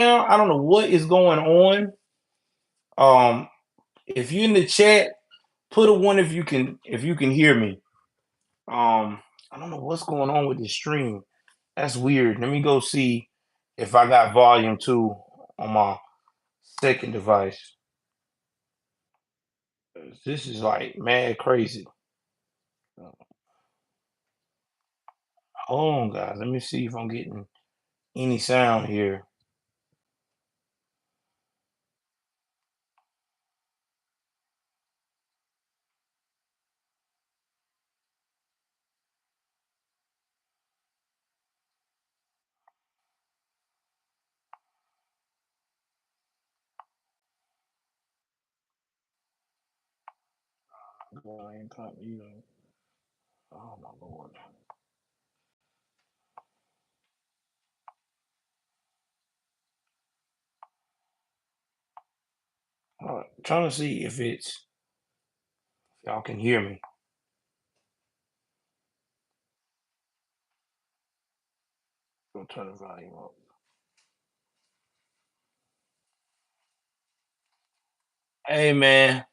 now. I don't know what is going on. Um, if you're in the chat, put a one if you can hear me. I don't know what's going on with this stream. That's weird. Let me go see if I got volume two on my second device. This is like mad crazy. Hold on, guys. Let me see if I'm getting any sound here. Oh my lord. All right, trying to see if y'all can hear me. Go turn the volume up. Hey man,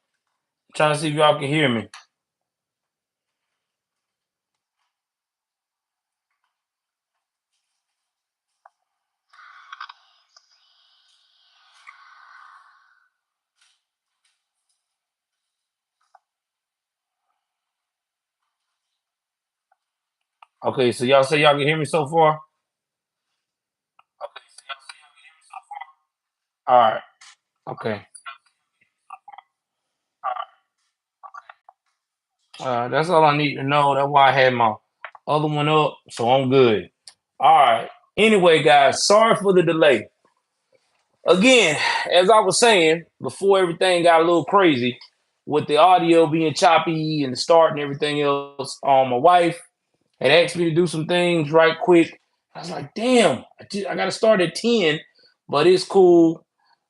trying to see if y'all can hear me. Okay, so y'all say y'all can hear me so far? All right. Okay. That's all I need to know. That's why I had my other one up, so I'm good. All right. Anyway, guys, sorry for the delay. Again, as I was saying before, everything got a little crazy with the audio being choppy and the start and everything else. My wife had asked me to do some things right quick. I was like, damn, I got to start at 10, but it's cool.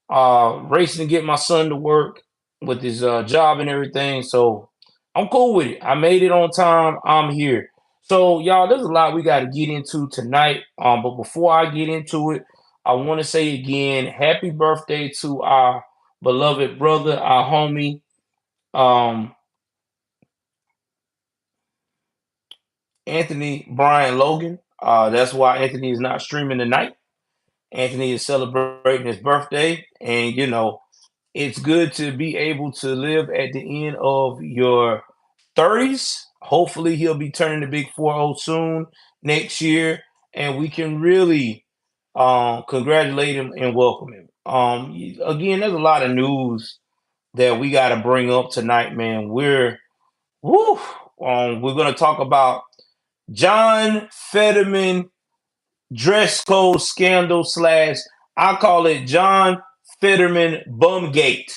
Racing to get my son to work with his job and everything. So I'm cool with it. I made it on time. I'm here. So y'all, there's a lot we got to get into tonight. But before I get into it, I want to say again, happy birthday to our beloved brother, our homie, um, Anthony Brian Logan. That's why Anthony is not streaming tonight. Anthony is celebrating his birthday, and it's good to be able to live at the end of your 30s. Hopefully, he'll be turning the big 40 soon next year, and we can really congratulate him and welcome him. Again, there's a lot of news that we got to bring up tonight, man. Woo, we're going to talk about John Fetterman dress code scandal slash, I call it John Fetterman bumgate.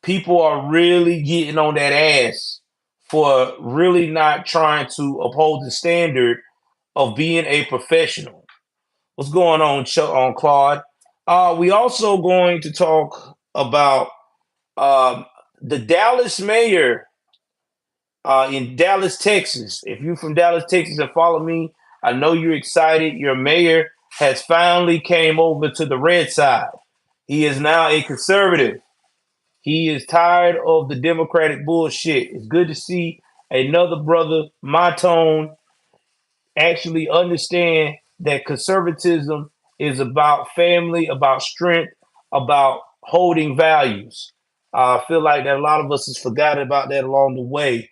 People are really getting on that ass for really not trying to uphold the standard of being a professional. What's going on Claude? We also going to talk about um, the Dallas mayor in Dallas, Texas. If you're from Dallas, Texas, and follow me, I know you're excited. Your mayor has finally came over to the red side. He is now a conservative. He is tired of the Democratic bullshit. It's good to see another brother, my tone, actually understand that conservatism is about family, about strength, about holding values. I feel like that a lot of us has forgotten about that along the way.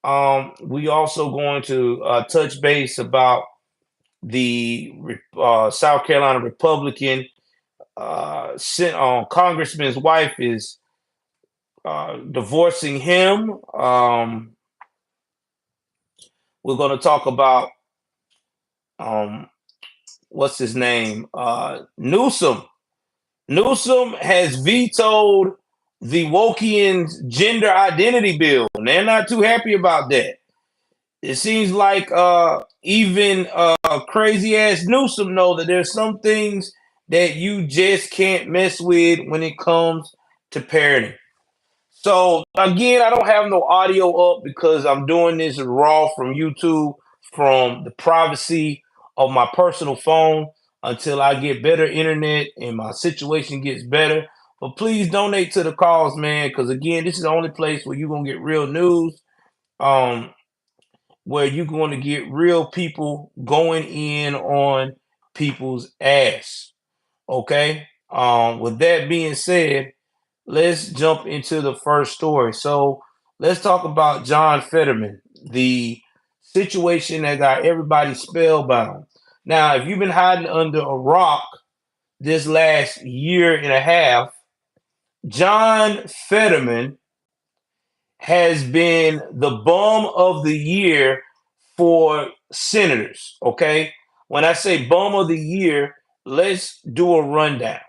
We also going to touch base about the South Carolina Republican congressman's wife is divorcing him. We're going to talk about um, what's his name? Newsom. Newsom has vetoed the Wokian gender identity bill. And they're not too happy about that. It seems like even crazy ass Newsom know that there's some things that you just can't mess with when it comes to parenting. So again, I don't have no audio up because I'm doing this raw from YouTube from the privacy of my personal phone. until I get better internet and my situation gets better. But please donate to the cause, man, because again, this is the only place where you're gonna get real news. Um, where you're going to get real people going in on people's ass. Okay. With that being said, let's jump into the first story. So let's talk about John Fetterman, the situation that got everybody spellbound. Now, if you've been hiding under a rock this last year and a half, John Fetterman has been the bum of the year for senators. Okay. When I say bum of the year, let's do a rundown.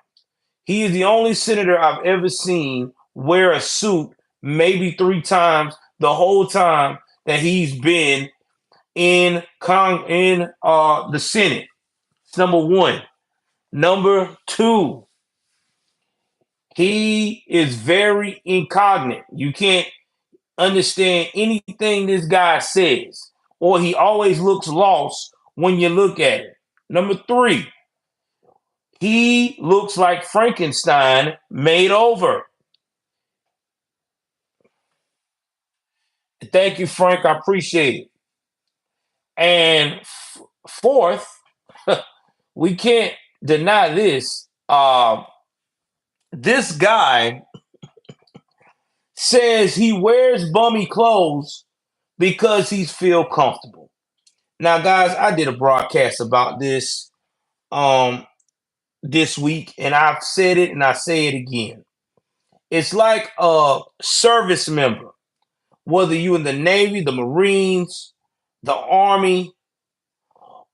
He is the only senator I've ever seen wear a suit maybe 3 times the whole time that he's been in the Senate. It's number one. Number two, he is very incognito. You can't understand anything this guy says, or he always looks lost when you look at it. Number three, he looks like Frankenstein made over. Thank you, Frank. I appreciate it. And fourth, we can't deny this. This guy says he wears bummy clothes because he's feel comfortable. Now, guys, I did a broadcast about um this week, and I've said it and I say it again. It's like a service member, whether you in the Navy, the Marines, the Army,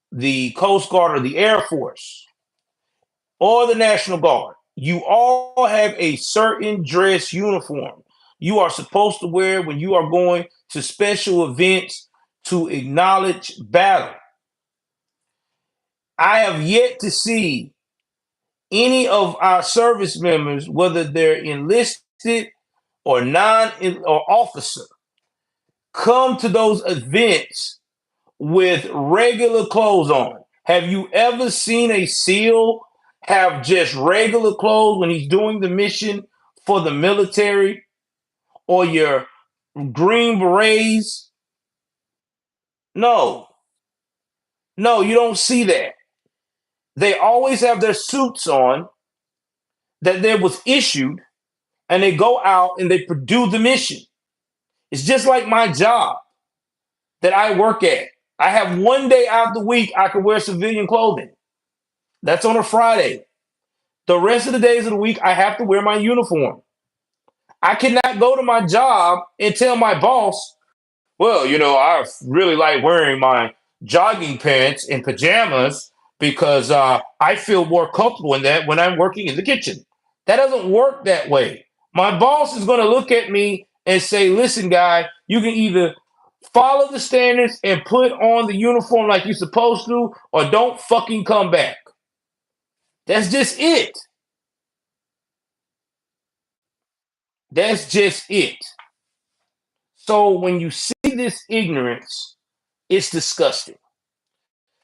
the Coast Guard, or the Air Force, or the National Guard. You all have a certain dress uniform you are supposed to wear when you are going to special events to acknowledge battle. I have yet to see any of our service members, whether they're enlisted or non or officer, come to those events with regular clothes on. Have you ever seen a SEAL have just regular clothes when he's doing the mission for the military, or your Green Berets? No, no, you don't see that. They always have their suits on that there was issued, and they go out and they do the mission. It's just like my job that I work at. I have one day out of the week I can wear civilian clothing. That's on a Friday. The rest of the days of the week, I have to wear my uniform. I cannot go to my job and tell my boss, well, I really like wearing my jogging pants and pajamas because I feel more comfortable in that when I'm working in the kitchen. That doesn't work that way. My boss is going to look at me and say, listen, guy, you can either follow the standards and put on the uniform like you're supposed to, or don't fucking come back. That's just it. That's just it. So when you see this ignorance, it's disgusting.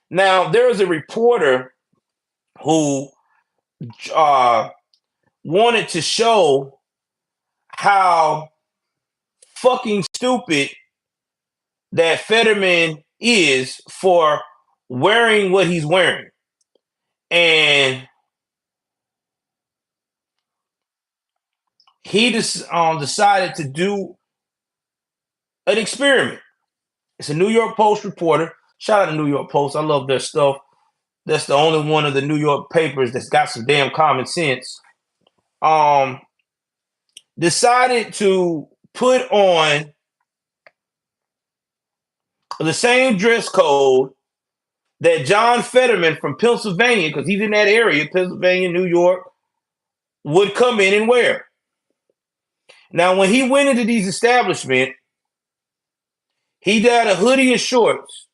Now, there is a reporter who uh, wanted to show how fucking stupid that Fetterman is for wearing what he's wearing. And he just decided to do an experiment. It's a New York Post reporter. Shout out to New York Post. I love their stuff. That's the only one of the New York papers that's got some damn common sense. Decided to put on the same dress code that John Fetterman from Pennsylvania, because he's in that area, Pennsylvania, New York, would come in and wear. Now, when he went into these establishments, he had a hoodie and shorts,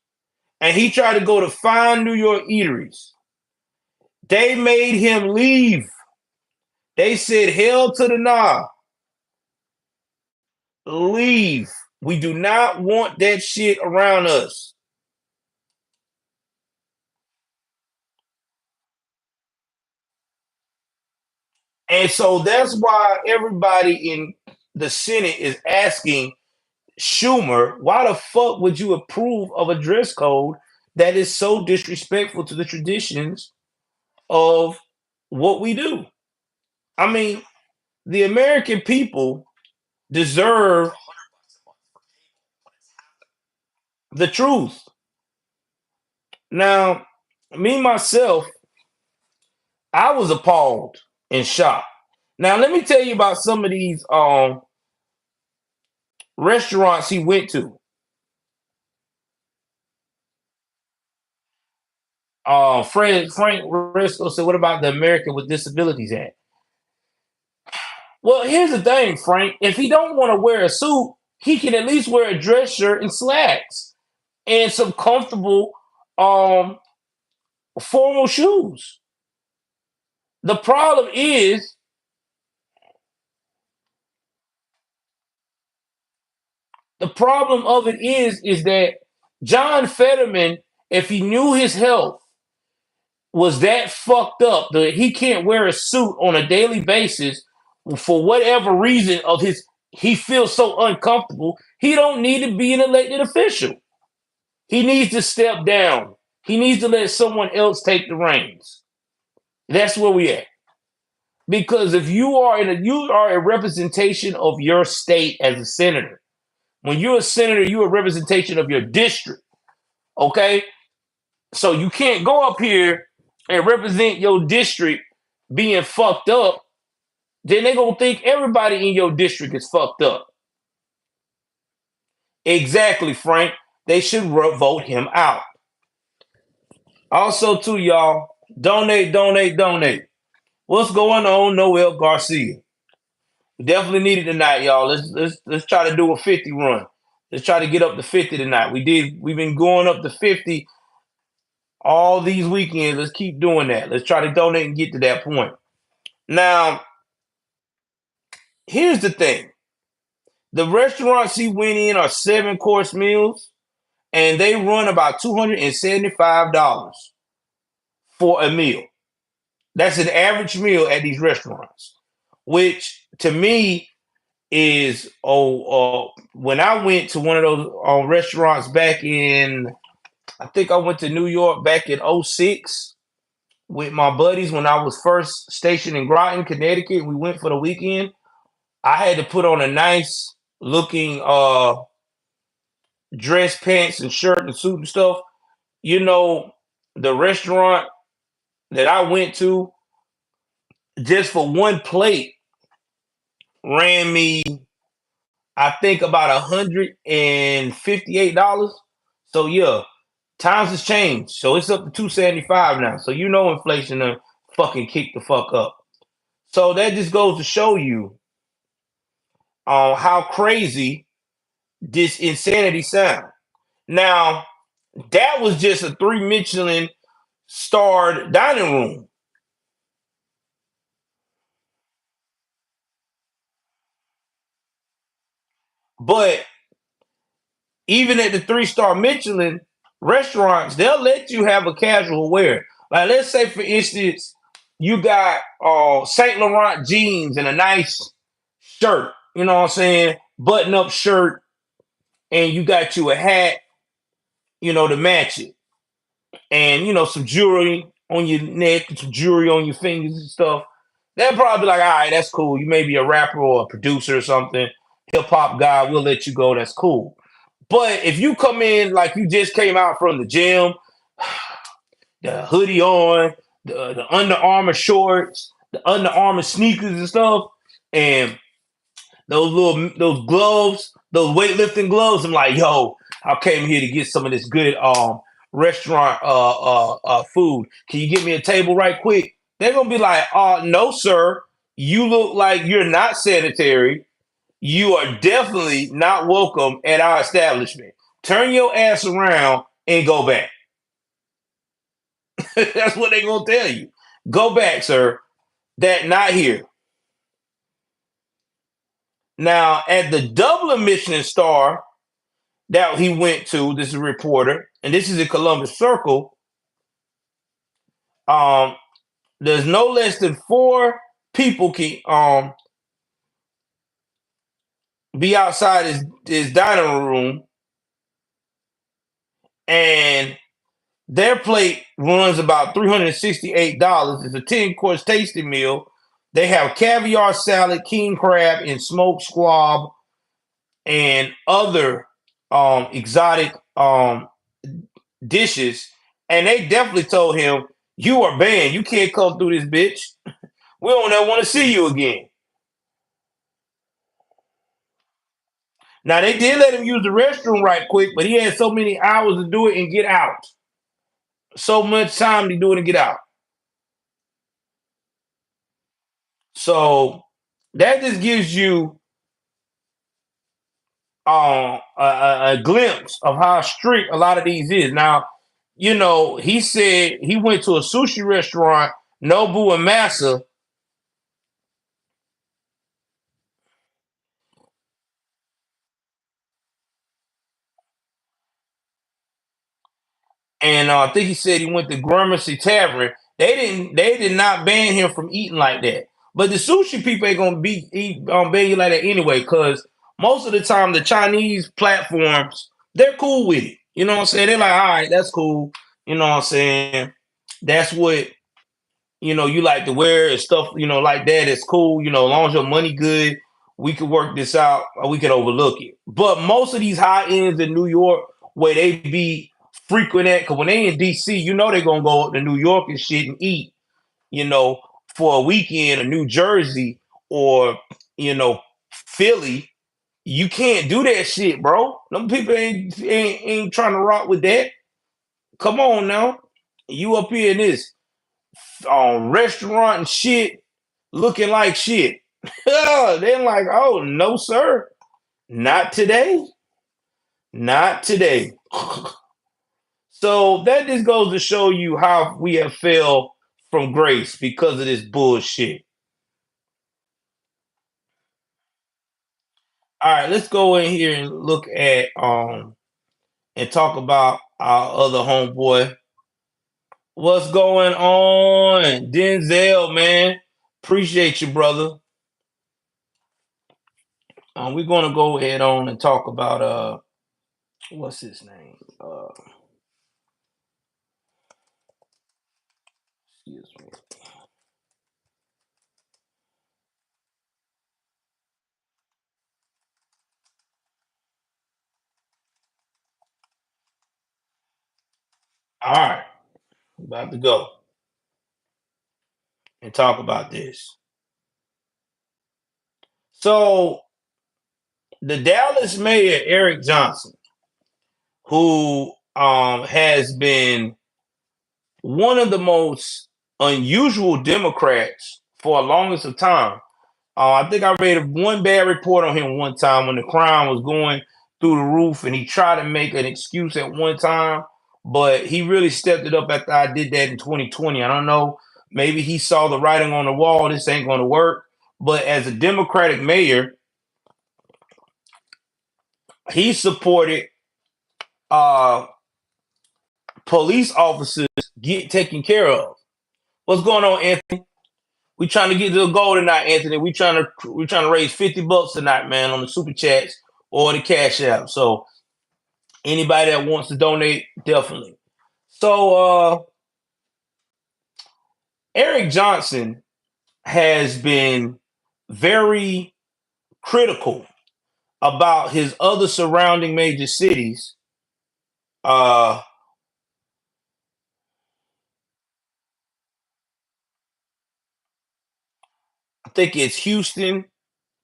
and he tried to go to fine New York eateries. They made him leave. They said, hell to the nah. Leave. We do not want that shit around us. And so that's why everybody in the Senate is asking Schumer, why the fuck would you approve of a dress code that is so disrespectful to the traditions of what we do? I mean, the American people deserve the truth. Now, me myself, I was appalled and shocked. Now, let me tell you about some of these restaurants he went to. Frank Risco said, "What about the American with Disabilities Act?" Well, here's the thing, Frank. If he don't want to wear a suit, he can at least wear a dress shirt and slacks and some comfortable um formal shoes. The problem is the problem of it is that John Fetterman, if he knew his health was that fucked up that he can't wear a suit on a daily basis for whatever reason of his he feels so uncomfortable, he don't need to be an elected official. He needs to step down. He needs to let someone else take the reins. That's where we at. Because if you are a representation of your state as a senator. When you're a senator, you're a representation of your district. Okay? So you can't go up here and represent your district being fucked up. Then they're gonna think everybody in your district is fucked up. Exactly, Frank. They should vote him out. Also, too, y'all, donate, donate, donate. What's going on, Noel Garcia? Definitely need it tonight, y'all. Let's try to do a 50 run. Let's try to get up to 50 tonight. We've been going up to 50 all these weekends. Let's keep doing that. Let's try to donate and get to that point. Now, here's the thing. The restaurants he went in are 7-course meals, and they run about $275 for a meal. That's an average meal at these restaurants, which to me is when I went to one of those restaurants back in, I think I went to New York back in '06 with my buddies when I was first stationed in Groton, Connecticut. We went for the weekend. I had to put on a nice looking dress, pants, and shirt and suit and stuff. You know, the restaurant that I went to just for one plate ran me, I think, about $158. So yeah, times has changed. So it's up to 275 now. So you know inflation done fucking kicked the fuck up. So that just goes to show you how crazy this insanity sound. Now, that was just a 3 Michelin starred dining room. But even at the 3-star Michelin restaurants, they'll let you have a casual wear. Like, let's say, for instance, you got Saint Laurent jeans and a nice shirt, you know what I'm saying? Button up shirt, and you got you a hat, to match it. And, some jewelry on your neck, some jewelry on your fingers and stuff. They'll probably be like, all right, that's cool. You may be a rapper or a producer or something, hip hop guy, we'll let you go. That's cool. But if you come in like you just came out from the gym, the hoodie on, the Under Armour shorts, the Under Armour sneakers and stuff, and those gloves, those weightlifting gloves, I'm like, yo, I came here to get some of this good restaurant food. Can you get me a table right quick? They're gonna be like, no, sir. You look like you're not sanitary. You are definitely not welcome at our establishment. Turn your ass around and go back. That's what they're gonna tell you. Go back, sir. That not here. Now, at the Dublin Michelin star that he went to, this is a reporter, and this is in Columbus Circle. Um, there's no less than 4 people can be outside his dining room, and their plate runs about $368. It's a 10-course tasting meal. They have caviar salad, king crab, and smoked squab, and other exotic dishes. And they definitely told him, "You are banned. You can't come through this bitch. We don't ever want to see you again." Now they did let him use the restroom right quick, but he had so many hours to do it and get out. So much time to do it and get out. So that just gives you a glimpse of how strict a lot of these is. Now, he said he went to a sushi restaurant, Nobu and Masa, and I think he said he went to Gramercy Tavern. They did not ban him from eating like that. But the sushi people ain't gonna ban you like that anyway, because most of the time the Chinese platforms, they're cool with it. You know what I'm saying? They're like, all right, that's cool. You know what I'm saying? That's what you like to wear and stuff, like that. It's cool. As long as your money good, we could work this out or we could overlook it. But most of these high ends in New York, where they be frequent at, because when they in DC, they're gonna go up to New York and shit and eat, you know, for a weekend, or New Jersey, or Philly. You can't do that shit, bro. Them people ain't trying to rock with that. Come on now. You up here in this restaurant and shit, looking like shit. They're like, oh no, sir, not today, not today. So that just goes to show you how we have fell from grace because of this bullshit. All right, let's go in here and look at and talk about our other homeboy. What's going on, Denzel? Man, appreciate you, brother. We're gonna go ahead on and talk about what's his name? Excuse me. All right, about to go and talk about this. So the Dallas mayor Eric Johnson, who has been one of the most unusual Democrats for the longest of time. I think I read one bad report on him one time when the crime was going through the roof, and he tried to make an excuse at one time, but he really stepped it up after I did that in 2020. I don't know. Maybe he saw the writing on the wall. This ain't going to work. But as a Democratic mayor, he supported uh, police officers get taken care of. What's going on, Anthony? We trying to get to the goal tonight, Anthony. We trying to raise $50 tonight, man, on the super chats or the cash app. So anybody that wants to donate, definitely. So Eric Johnson has been very critical about his other surrounding major cities. Uh, I think it's Houston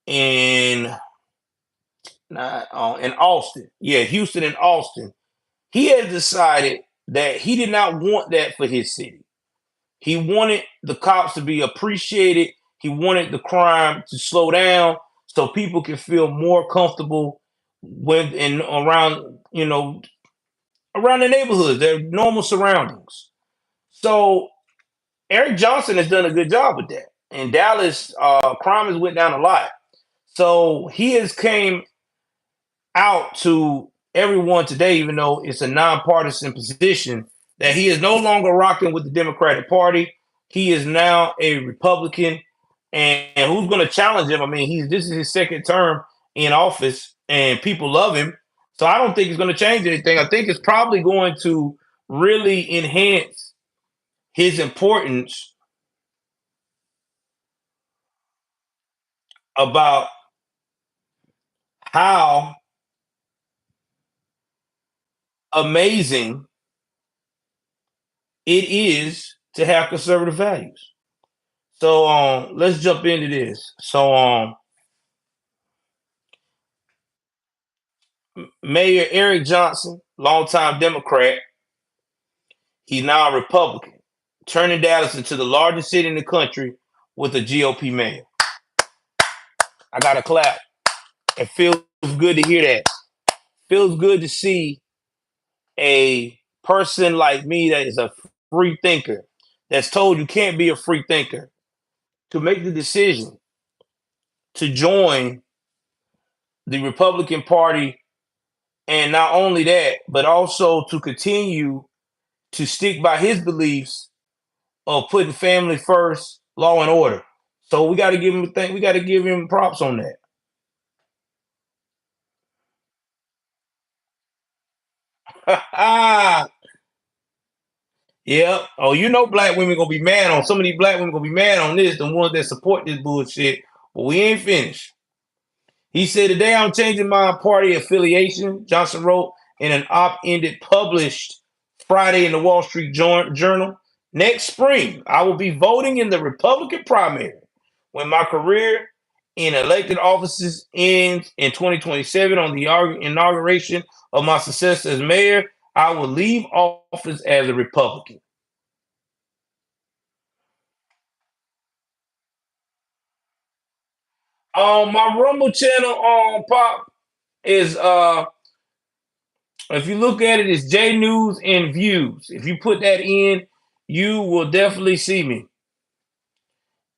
and and Austin. Yeah, Houston and Austin. He has decided that he did not want that for his city. He wanted the cops to be appreciated. He wanted the crime to slow down so people can feel more comfortable when and around, around the neighborhoods, their normal surroundings. So Eric Johnson has done a good job with that. In Dallas, crime has went down a lot. So he has came out to everyone today, even though it's a nonpartisan position, that he is no longer rocking with the Democratic Party. He is now a Republican, And who's going to challenge him? I mean, this is his second term in office, and people love him. So I don't think it's going to change anything. I think it's probably going to really enhance his importance about how amazing it is to have conservative values. So let's jump into this. So Mayor Eric Johnson, longtime Democrat, he's now a Republican, turning Dallas into the largest city in the country with a GOP mayor. I got to clap. It feels good to hear that. Feels good to see a person like me that is a free thinker, that's told you can't be a free thinker, to make the decision to join the Republican Party. And not only that, but also to continue to stick by his beliefs of putting family first, law and order. So we got to give him a thing. We got to give him props on that. Yeah. Oh, you know, black women gonna be mad on some of these black women gonna be mad on this. The ones that support this bullshit. But we ain't finished. He said, "Today I'm changing my party affiliation," Johnson wrote in an op-ed published Friday in the Wall Street Journal. "Next spring, I will be voting in the Republican primary. When my career in elected offices ends in 2027 on the inauguration of my successor as mayor, I will leave office as a Republican." My Rumble channel on Pop is if you look at it, it's J News and Views. If you put that in, you will definitely see me.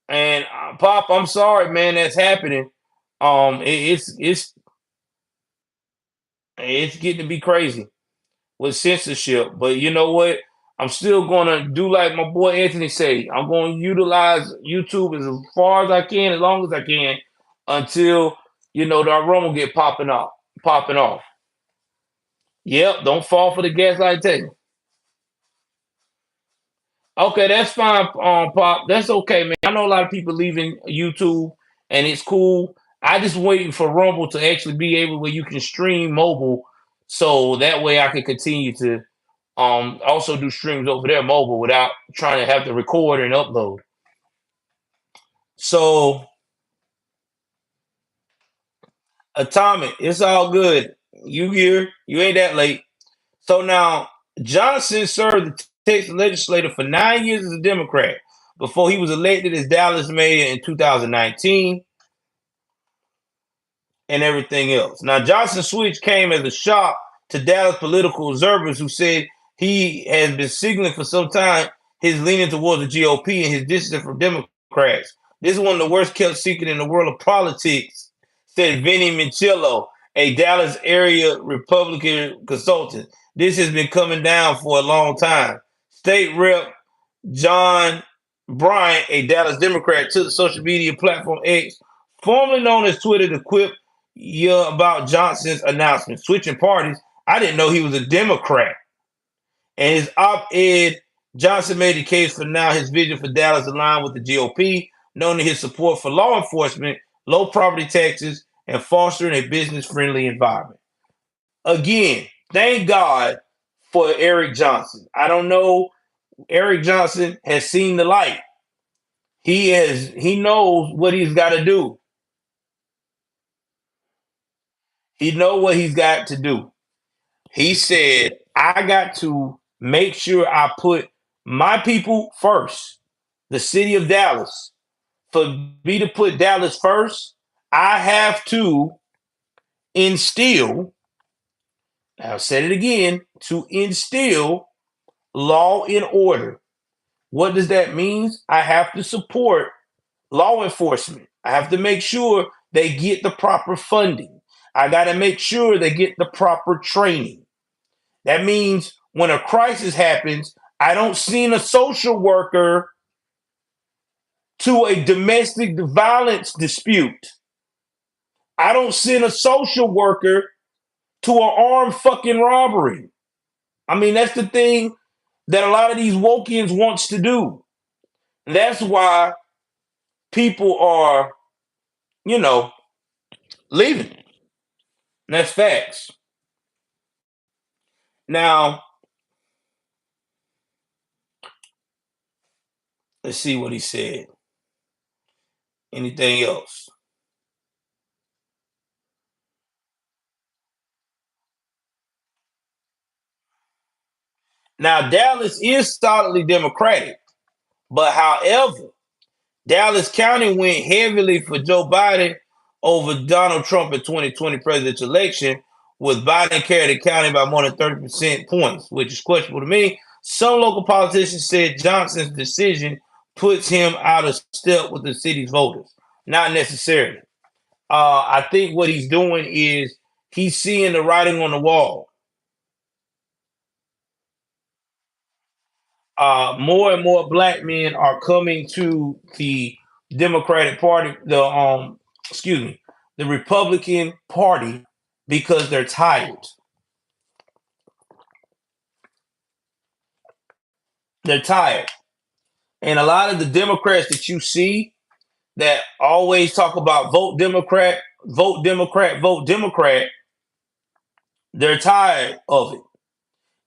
And Pop, I'm sorry, man, that's happening. It's getting to be crazy with censorship. But you know what? I'm still gonna do like my boy Anthony say. I'm gonna utilize YouTube as far as I can, as long as I can, until the aroma get popping off. Yep, don't fall for the gaslight technique. Okay, that's fine, Pop. That's okay, man. I know a lot of people leaving YouTube, and it's cool. I just waiting for Rumble to actually be able where you can stream mobile, so that way I can continue to also do streams over there mobile without trying to have to record and upload. So Atomic, it's all good. You here? You ain't that late. So now Johnson served the Texas legislature for 9 years as a Democrat before he was elected as Dallas mayor in 2019 and everything else. Now Johnson's switch came as a shock to Dallas political observers who said he has been signaling for some time his leaning towards the GOP and his distance from Democrats. This is one of the worst kept secret in the world of politics, said Vinny Michello, a Dallas area Republican consultant. This has been coming down for a long time. State Rep John Bryant, a Dallas Democrat, took social media platform X, formerly known as Twitter, to quip about Johnson's announcement, switching parties. I didn't know he was a Democrat. And his op-ed, Johnson made the case for now his vision for Dallas aligned with the GOP, noting his support for law enforcement, low property taxes, and fostering a business-friendly environment. Again, thank God for Eric Johnson. I don't know. Eric Johnson has seen the light. He knows what he's got to do. He knows what he's got to do. He said, I got to make sure I put my people first, the city of Dallas. For me to put Dallas first, I have to instill, I'll say it again, to instill law and order. What does that mean? I have to support law enforcement. I have to make sure they get the proper funding. I got to make sure they get the proper training. That means when a crisis happens, I don't send a social worker to a domestic violence dispute. I don't send a social worker to an armed fucking robbery. I mean, that's the thing that a lot of these wokians wants to do. And that's why people are, you know, leaving. And that's facts. Now, let's see what he said. Anything else? Now, Dallas is solidly Democratic, but however, Dallas County went heavily for Joe Biden over Donald Trump in 2020 presidential election, with Biden carried the county by more than 30% points, which is questionable to me. Some local politicians said Johnson's decision puts him out of step with the city's voters. Not necessarily. I think what he's doing is he's seeing the writing on the wall. More and more black men are coming to the Democratic Party, excuse me, the Republican Party because they're tired. They're tired. And a lot of the Democrats that you see that always talk about vote Democrat, vote Democrat, vote Democrat, they're tired of it.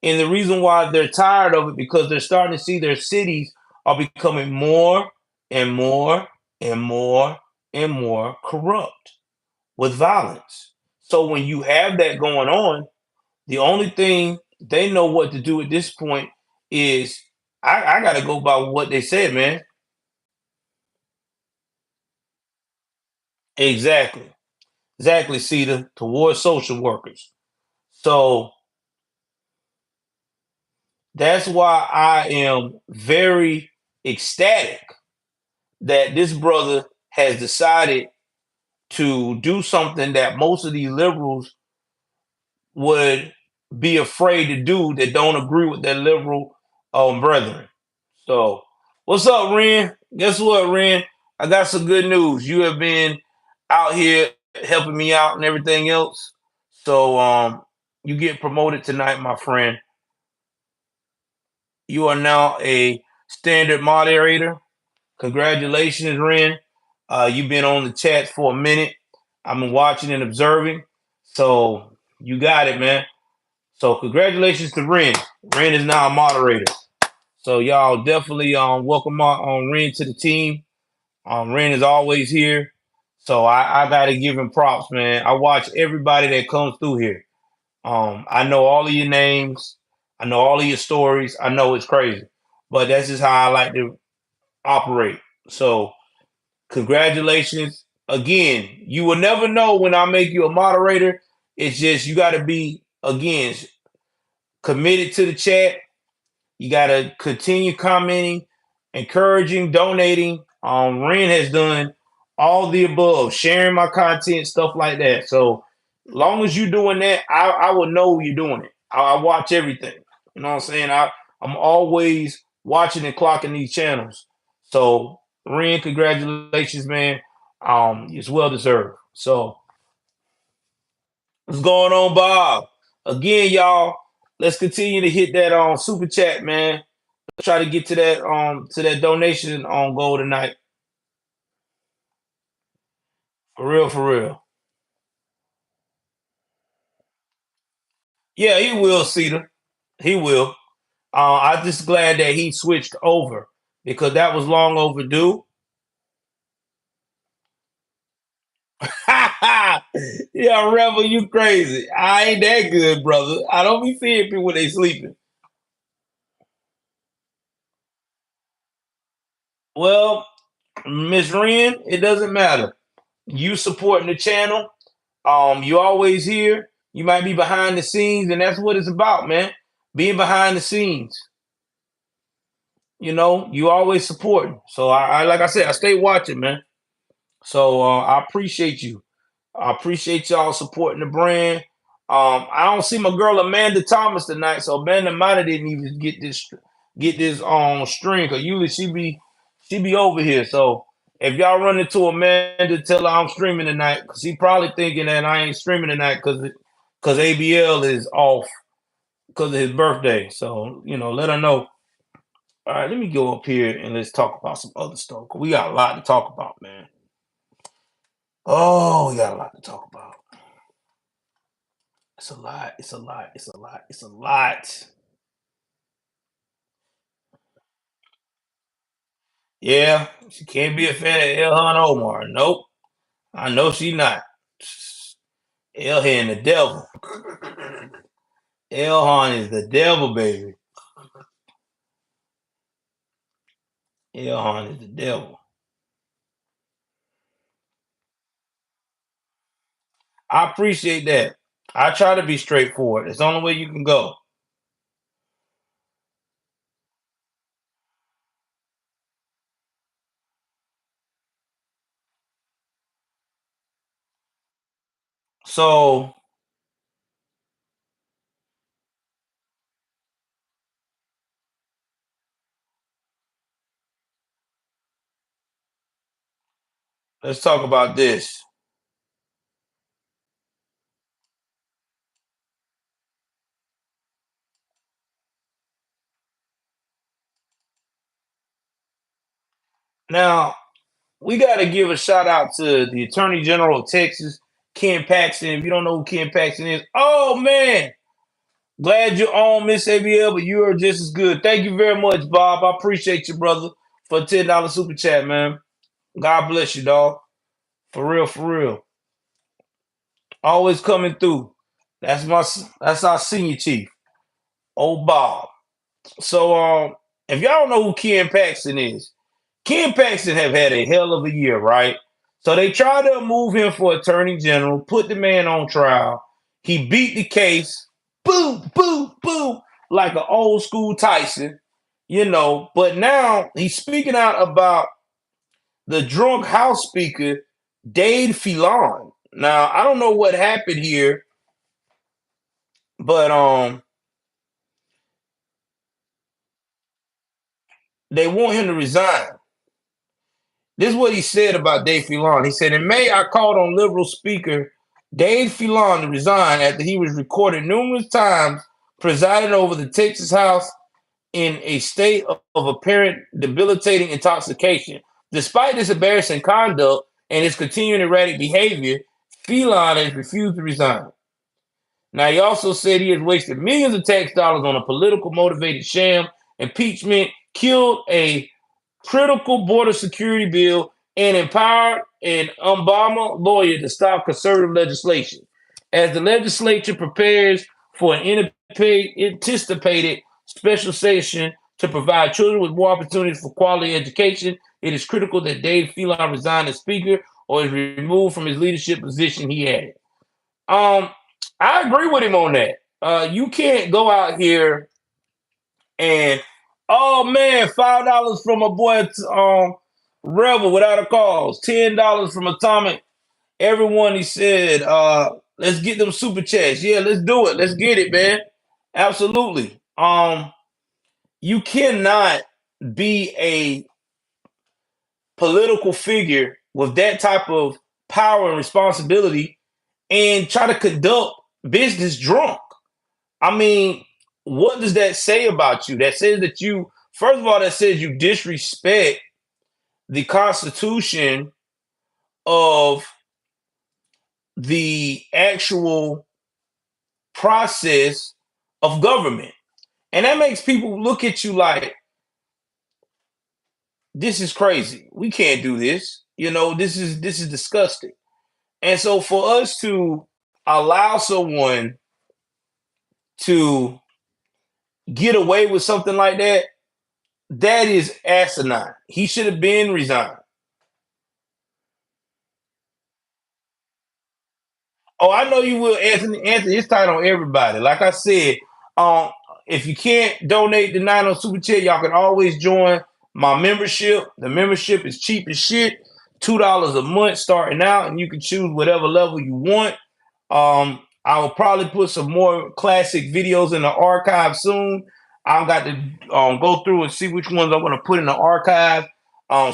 And the reason why they're tired of it because they're starting to see their cities are becoming more and more and more and more corrupt with violence. So when you have that going on, the only thing they know what to do at this point is I got to go by what they said, man. Exactly. Exactly, Cedar, towards social workers. So that's why I am very ecstatic that this brother has decided to do something that most of these liberals would be afraid to do that don't agree with their liberal brethren. So, what's up, Ren? Guess what, Ren? I got some good news. You have been out here helping me out and everything else. So, you get promoted tonight, my friend. You are now a standard moderator. Congratulations, Ren. You've been on the chat for a minute. I've been watching and observing. So you got it, man. So congratulations to Ren. Ren is now a moderator. So y'all definitely welcome Ren to the team. Ren is always here. So I gotta give him props, man. I watch everybody that comes through here. I know all of your names. I know all of your stories. I know it's crazy, but that's just how I like to operate. So congratulations again. You will never know when I make you a moderator. It's just you got to be again committed to the chat. You got to continue commenting, encouraging, donating. Ren has done all the above, sharing my content, stuff like that. So long as you're doing that, I will know you're doing it. I watch everything. You know what I'm saying? I'm always watching and clocking these channels. So Ren, congratulations, man. It's well deserved. So what's going on, Bob? Again, y'all, let's continue to hit that super chat, man. Let's try to get to that donation on goal tonight. For real, for real. Yeah, he will, Cedar. He will. I'm just glad that he switched over because that was long overdue. Yeah, Rebel, you crazy. I ain't that good, brother. I don't be seeing people when they sleeping. Well, Miss Ren, it doesn't matter. You supporting the channel. You always here. You might be behind the scenes, and that's what it's about, man. Being behind the scenes. You know, you always supporting. So I like I said, I stay watching, man. So I appreciate you. I appreciate y'all supporting the brand. I don't see my girl Amanda Thomas tonight, so Amanda might have didn't even get this stream because usually She be over here. So if y'all run into Amanda, tell her I'm streaming tonight. Cause she probably thinking that I ain't streaming tonight because ABL is off because of his birthday. So, let her know. All right, let me go up here and let's talk about some other stuff. 'Cause we got a lot to talk about, man. Oh, we got a lot to talk about. It's a lot. It's a lot. It's a lot. It's a lot. Yeah, she can't be a fan of Elhan Omar. Nope. I know she not. Elhan the devil. Elhan is the devil, baby. Elhan is the devil. I appreciate that. I try to be straightforward. It's the only way you can go. So let's talk about this. Now, we got to give a shout out to the Attorney General of Texas, Ken Paxton. If you don't know who Ken Paxton is, oh man, glad you're on, Miss ABL, but you are just as good. Thank you very much, Bob. I appreciate you, brother, for a $10 super chat, man. God bless you, dog. For real, for real. Always coming through. That's our senior chief, old Bob. So if y'all don't know who Ken Paxton is, Ken Paxton have had a hell of a year, right? So they tried to move him for attorney general, put the man on trial. He beat the case, boom, boom, boom, like an old school Tyson, But now he's speaking out about the drunk House Speaker, Dade Filon. Now I don't know what happened here, but they want him to resign. This is what he said about Dade Filon. He said, in May, I called on liberal speaker Dade Filon to resign after he was recorded numerous times presiding over the Texas House in a state of apparent debilitating intoxication. Despite this embarrassing conduct and his continuing erratic behavior, Filon has refused to resign. Now, he also said he has wasted millions of tax dollars on a political motivated sham, impeachment, killed a critical border security bill, and empowered an Obama lawyer to stop conservative legislation. As the legislature prepares for an anticipated special session to provide children with more opportunities for quality education, it is critical that Dade Filon resign as Speaker or is removed from his leadership position he had. I agree with him on that. You can't go out here and oh man, $5 from a boy Rebel without a cause, $10 from Atomic. Everyone he said, let's get them super chats. Yeah, let's do it. Let's get it, man. Absolutely. You cannot be a political figure with that type of power and responsibility and try to conduct business drunk. I mean, what does that say about you? That says that you, first of all, that says you disrespect the constitution of the actual process of government. And that makes people look at you like, this is crazy. We can't do this. This is disgusting. And so for us to allow someone to get away with something like that, that is asinine. He should have been resigned. Oh, I know you will, Anthony. Anthony, it's tight on everybody. Like I said, um, if you can't donate the 9 on Super Chat, y'all can always join my membership. The membership is cheap as shit. $2 a month starting out, and you can choose whatever level you want. I will probably put some more classic videos in the archive soon. I've got to go through and see which ones I'm going to put in the archive.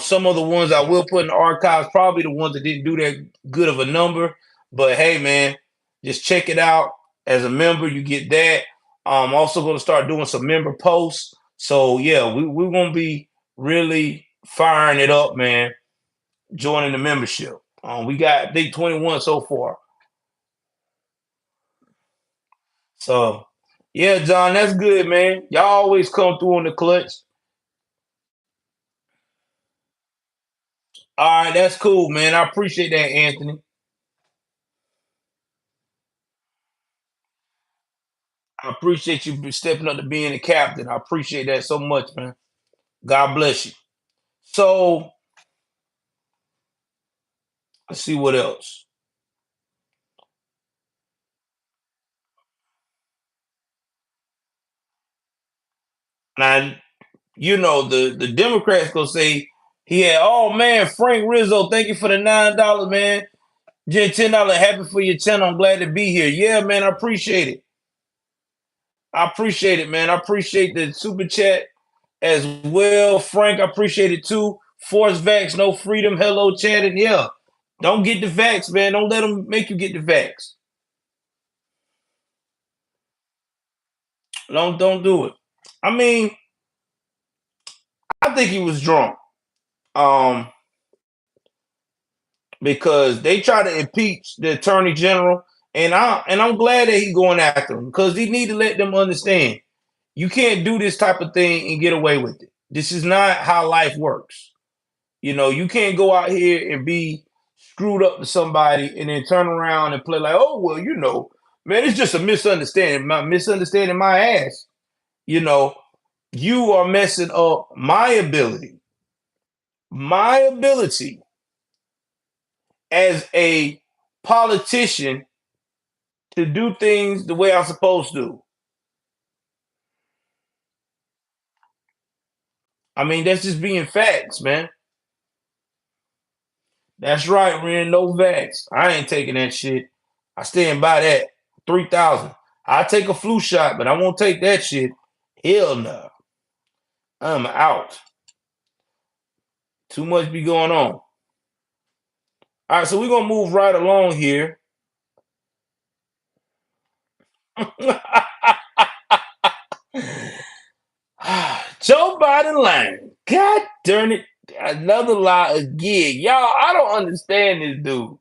Some of the ones I will put in the archives, probably the ones that didn't do that good of a number. But hey, man, just check it out. As a member, you get that. I'm also going to start doing some member posts. So yeah, we're going to be really firing it up, man. Joining the membership. We got I think 21 so far. So yeah, John, that's good, man. Y'all always come through on the clutch. All right, that's cool, man. I appreciate that, Anthony. I appreciate you stepping up to being a captain. I appreciate that so much, man. God bless you. So let's see what else. Now, the Democrats gonna say he had, oh man, Frank Rizzo, thank you for the $9, man. $10, happy for your channel. I'm glad to be here. Yeah, man, I appreciate it. I appreciate it, man. I appreciate the super chat as well. Frank, I appreciate it too. Force Vax, no freedom. Hello, chatting. Yeah. Don't get the vax, man. Don't let them make you get the vax. Don't do it. I mean, I think he was drunk. Um, because they try to impeach the attorney general, and I'm glad that he's going after him because he need to let them understand you can't do this type of thing and get away with it. This is not how life works. You can't go out here and be screwed up to somebody and then turn around and play like, oh well, man, it's just a misunderstanding. My misunderstanding my ass. You know, you are messing up my ability as a politician to do things the way I'm supposed to. I mean, that's just being facts, man. That's right, Ren. No vax. I ain't taking that shit. I stand by that. 3,000. I take a flu shot, but I won't take that shit. Hell no. I'm out. Too much be going on. All right, so we're gonna move right along here. Joe Biden lying. God darn it. Another lie again. Y'all, I don't understand this dude.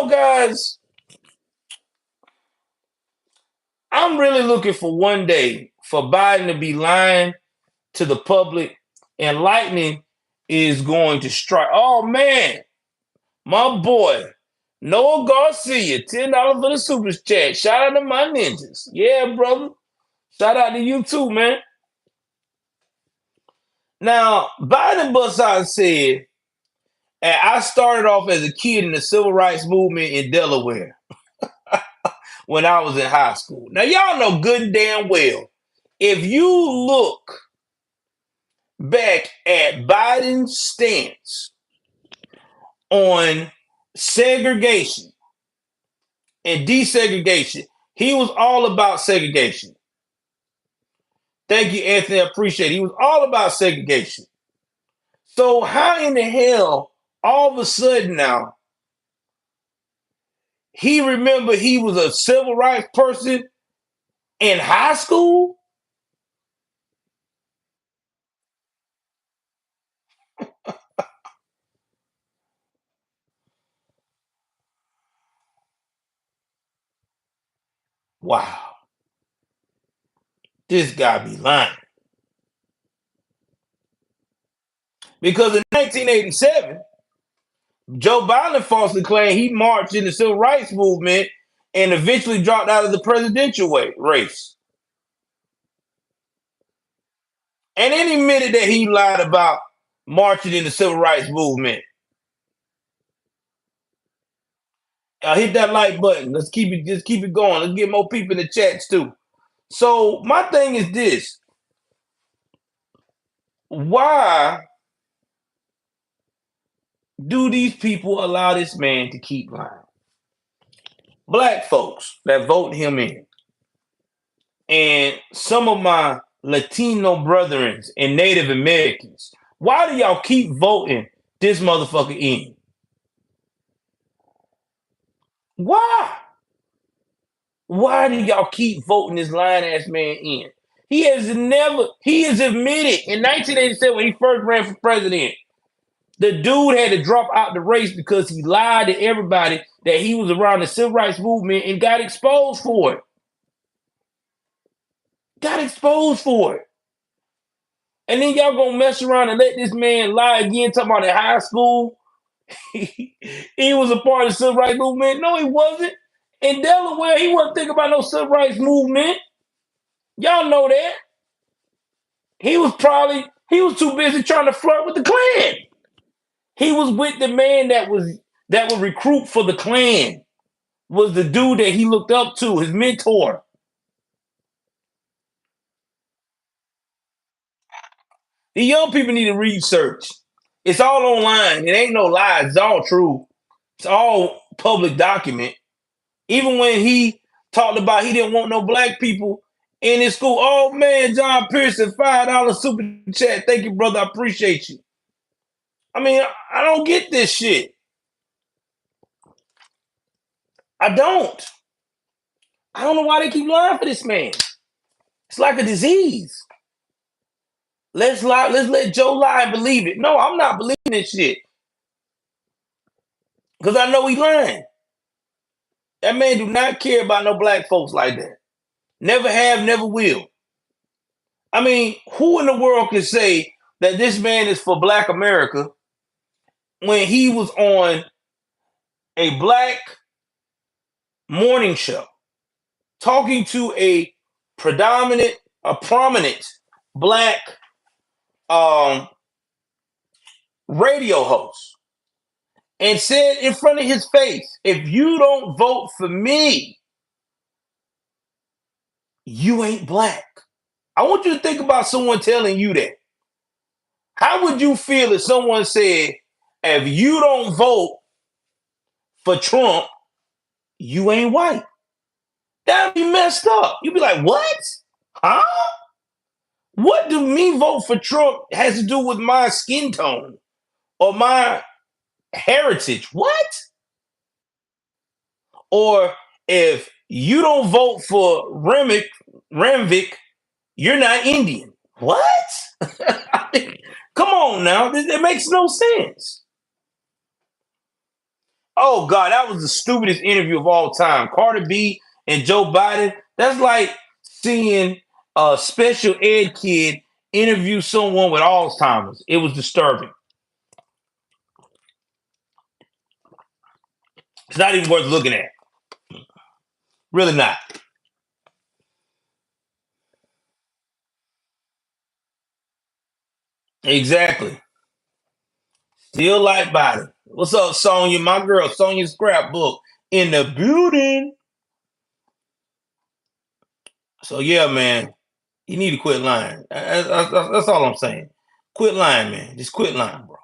Guys, I'm really looking for one day for Biden to be lying to the public and lightning is going to strike. Oh, man. My boy, Noah Garcia, $10 for the super chat. Shout out to my ninjas. Yeah, brother. Shout out to you too, man. Now, Biden busts out and said, and I started off as a kid in the civil rights movement in Delaware when I was in high school. Now, y'all know good and damn well, if you look back at Biden's stance on segregation and desegregation, he was all about segregation. Thank you, Anthony. I appreciate it. He was all about segregation. So how in the hell, all of a sudden now, he remember he was a civil rights person in high school? Wow. This guy be lying. Because in 1987, Joe Biden falsely claimed he marched in the civil rights movement and eventually dropped out of the presidential race. And then he admitted that he lied about marching in the civil rights movement. Hit that like button. Let's just keep it going. Let's get more people in the chats too. So my thing is this: why do these people allow this man to keep lying? Black folks that vote him in, and some of my Latino brethren and Native Americans, why do y'all keep voting this motherfucker in? Why? Why do y'all keep voting this lying ass man in? He has admitted in 1987 when he first ran for president, the dude had to drop out the race because he lied to everybody that he was around the civil rights movement and got exposed for it. Got exposed for it. And then y'all gonna mess around and let this man lie again, talking about in high school. He was a part of the civil rights movement. No, he wasn't. In Delaware, he wasn't thinking about no civil rights movement. Y'all know that. He was too busy trying to flirt with the Klan. He was with the man that would recruit for the Klan. Was the dude that he looked up to, his mentor. The young people need to research. It's all online. It ain't no lies. It's all true. It's all public document. Even when he talked about he didn't want no black people in his school. Oh man, John Pearson, $5 super chat. Thank you, brother. I appreciate you. I mean, I don't get this shit. I don't. I don't know why they keep lying for this man. It's like a disease. Let's lie. Let's let Joe lie and believe it. No, I'm not believing this shit because I know he lying. That man do not care about no black folks like that. Never have, never will. I mean, who in the world can say that this man is for Black America when he was on a black morning show talking to a prominent black um, radio host and said in front of his face, if you don't vote for me, you ain't black. I want you to think about someone telling you that. How would you feel if someone said, if you don't vote for Trump, you ain't white? That'd be messed up. You'd be like, what? Huh? What do me vote for Trump has to do with my skin tone or my heritage? What? Or if you don't vote for Ramvik, you're not Indian. What? I mean, come on now. That makes no sense. Oh God, that was the stupidest interview of all time. Carter B and Joe Biden. That's like seeing a special ed kid interview someone with Alzheimer's. It was disturbing. It's not even worth looking at. Really not. Exactly. Still like Biden. What's up, Sonya? My girl, Sonya Scrapbook in the building. So yeah, man, you need to quit lying. That's all I'm saying. Quit lying, man. Just quit lying, bro.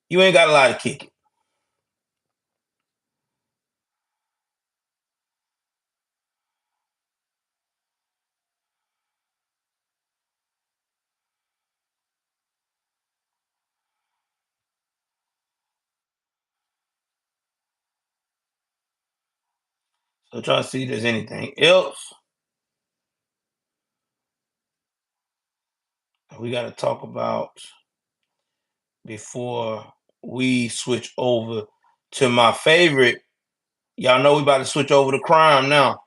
You ain't got a lot to kick it. So try to see if there's anything else we got to talk about before we switch over to my favorite. Y'all know we about to switch over to crime now.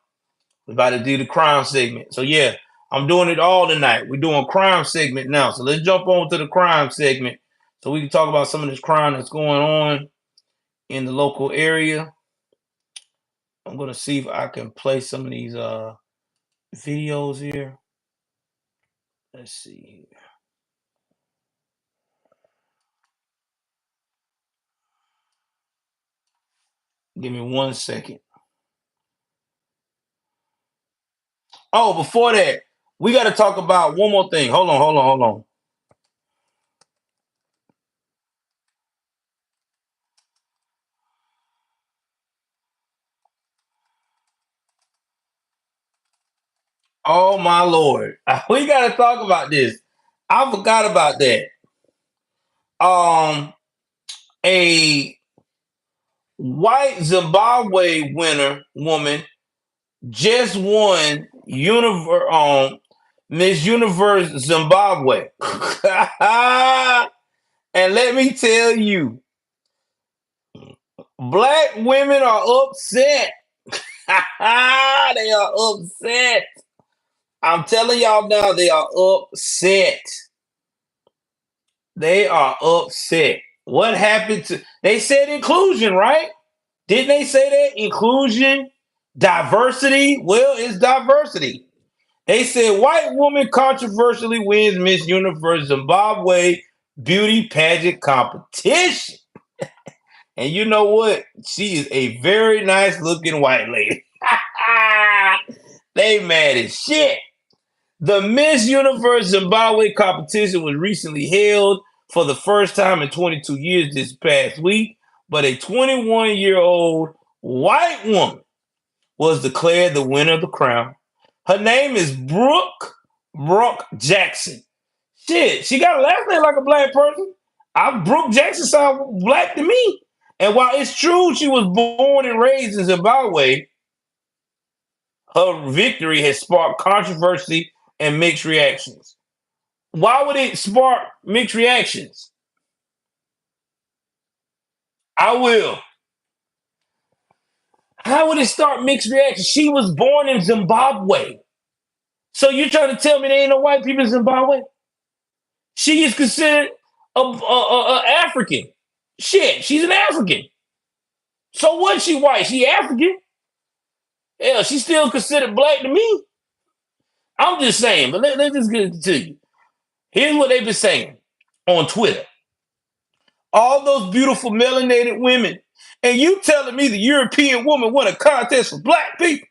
We about to do the crime segment. So yeah, I'm doing it all tonight. We're doing crime segment now. So let's jump on to the crime segment so we can talk about some of this crime that's going on in the local area. I'm gonna see if I can play some of these videos here. Let's see. Give me 1 second. Oh, before that, we got to talk about one more thing. Hold on. Oh my lord. We gotta talk about this. I forgot about that. Um a white Zimbabwe winner woman just won Miss Universe Zimbabwe. And let me tell you, black women are upset. They are upset. I'm telling y'all now, they are upset. They are upset. What happened to they said inclusion, right? Didn't they say that? Inclusion, diversity. Well, it's diversity. They said white woman controversially wins Miss Universe Zimbabwe beauty pageant competition. And you know what? She is a very nice looking white lady. They mad as shit. The Miss Universe Zimbabwe competition was recently held for the first time in 22 years this past week, but a 21-year-old white woman was declared the winner of the crown. Her name is Brooke Jackson. Shit, she got a last name like a black person. Brooke Jackson sounds black to me. And while it's true she was born and raised in Zimbabwe, her victory has sparked controversy and mixed reactions. Why would it spark mixed reactions? I will. How would it start mixed reactions? She was born in Zimbabwe. So you're trying to tell me there ain't no white people in Zimbabwe? She is considered a African. Shit, she's an African. So what? She white? She African? Hell, she's still considered black to me. I'm just saying, but let's just get it to you. Here's what they've been saying on Twitter. All those beautiful melanated women, and you telling me the European woman won a contest for black people?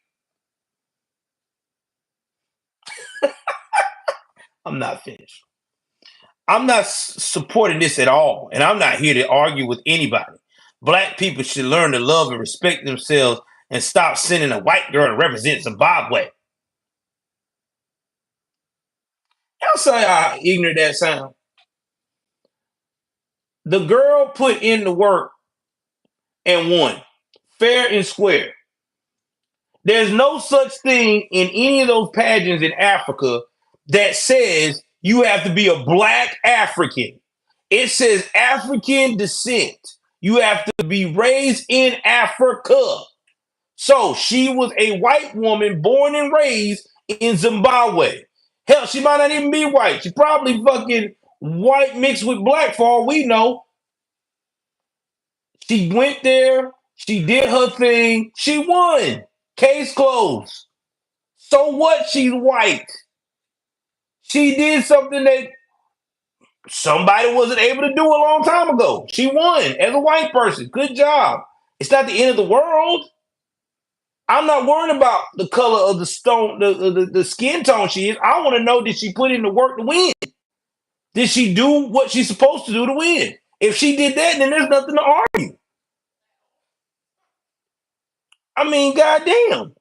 I'm not finished. I'm not supporting this at all, and I'm not here to argue with anybody. Black people should learn to love and respect themselves and stop sending a white girl to represent Zimbabwe. Y'all say how ignorant that sound. The girl put in the work and won, fair and square. There's no such thing in any of those pageants in Africa that says you have to be a black African. It says African descent. You have to be raised in Africa. So she was a white woman born and raised in Zimbabwe. Hell, she might not even be white. She probably fucking white mixed with black for all we know. She went there. She did her thing. She won. Case closed. So what? She's white. She did something that somebody wasn't able to do a long time ago. She won as a white person. Good job. It's not the end of the world. I'm not worrying about the color of the stone, the skin tone she is. I want to know, did she put in the work to win? Did she do what she's supposed to do to win? If she did that, then there's nothing to argue. I mean, goddamn.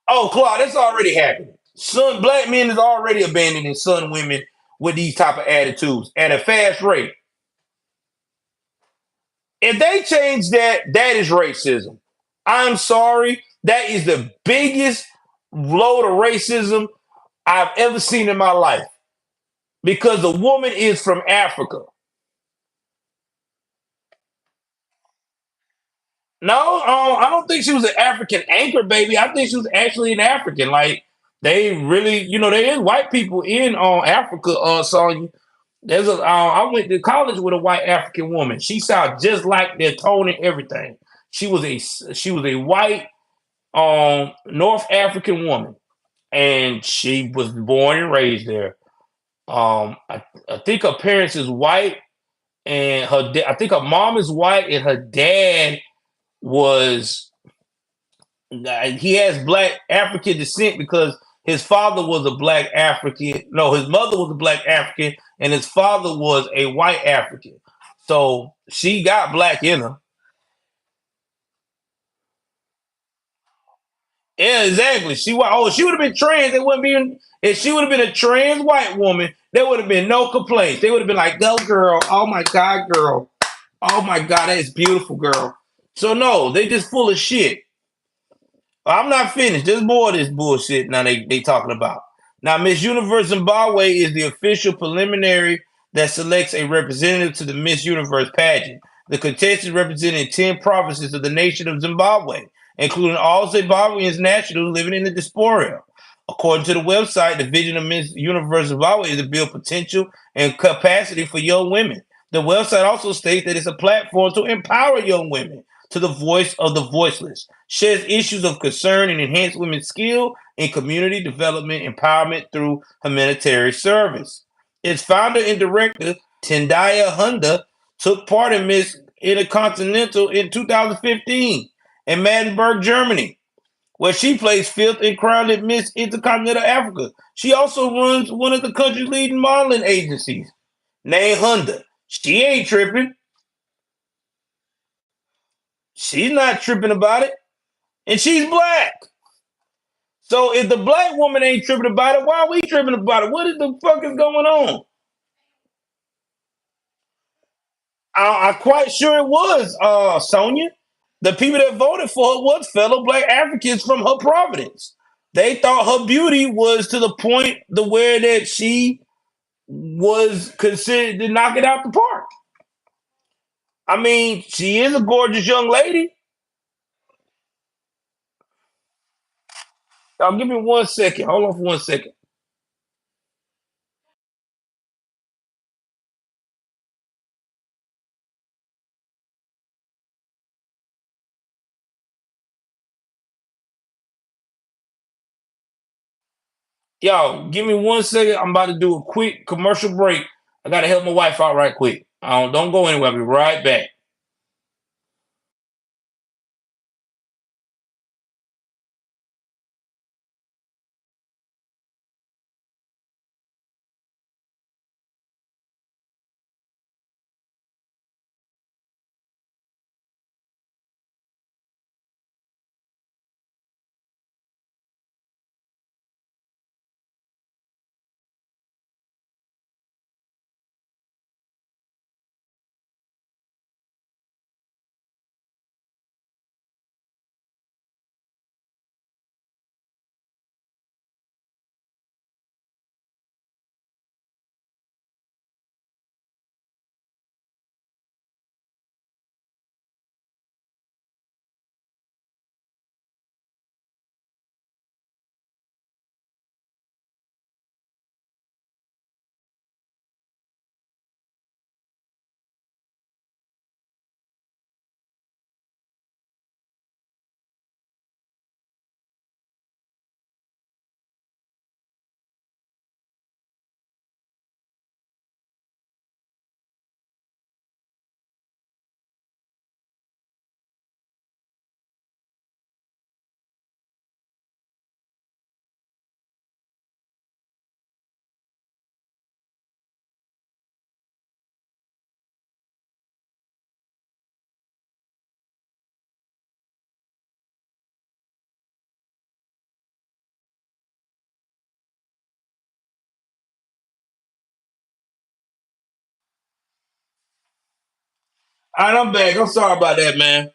Oh, Claude, that's already happened. Son, black men is already abandoning son women with these type of attitudes at a fast rate. If they change that, that is racism. I'm sorry. That is the biggest load of racism I've ever seen in my life. Because the woman is from Africa. No, I don't think she was an African anchor baby. I think she was actually an African. Like they really, there is white people in Africa. Sonya, I went to college with a white African woman. She sounded just like their tone and everything. She was a white North African woman, and she was born and raised there. I think her parents is white, and I think her mom is white, and her dad was he has black African descent because his father was a black African. No, his mother was a black African, and his father was a white African. So she got black in her. Yeah, exactly. She would have been trans. It wouldn't be. If she would have been a trans white woman, there would have been no complaints. They would have been like, "Go, girl! Oh my god, girl! Oh my god, that is beautiful, girl." So no, they just full of shit. I'm not finished. There's more of this bullshit now they talking about. Now, Miss Universe Zimbabwe is the official preliminary that selects a representative to the Miss Universe pageant. The contestants representing 10 provinces of the nation of Zimbabwe, including all Zimbabweans nationals living in the diaspora. According to the website, the vision of Miss Universe Zimbabwe is to build potential and capacity for young women. The website also states that it's a platform to empower young women to the voice of the voiceless, shares issues of concern and enhance women's skill in community development empowerment through humanitarian service. Its founder and director, Tendaya Hunda, took part in Miss Intercontinental in 2015 in Magdeburg, Germany, where she placed fifth and crowned at Miss Intercontinental Africa. She also runs one of the country's leading modeling agencies, named Hunda. She ain't tripping. She's not tripping about it. And she's black. So if the black woman ain't tripping about it, why are we tripping about it? What is the fuck is going on? I'm quite sure it was Sonia. The people that voted for her was fellow black Africans from her providence. They thought her beauty was to the point the where that she was considered to knock it out the park. I mean, she is a gorgeous young lady. Y'all give me 1 second. Hold on for 1 second. Y'all, give me 1 second. I'm about to do a quick commercial break. I gotta help my wife out right quick. Don't go anywhere. I'll be right back. All right, I'm back. I'm sorry about that, man.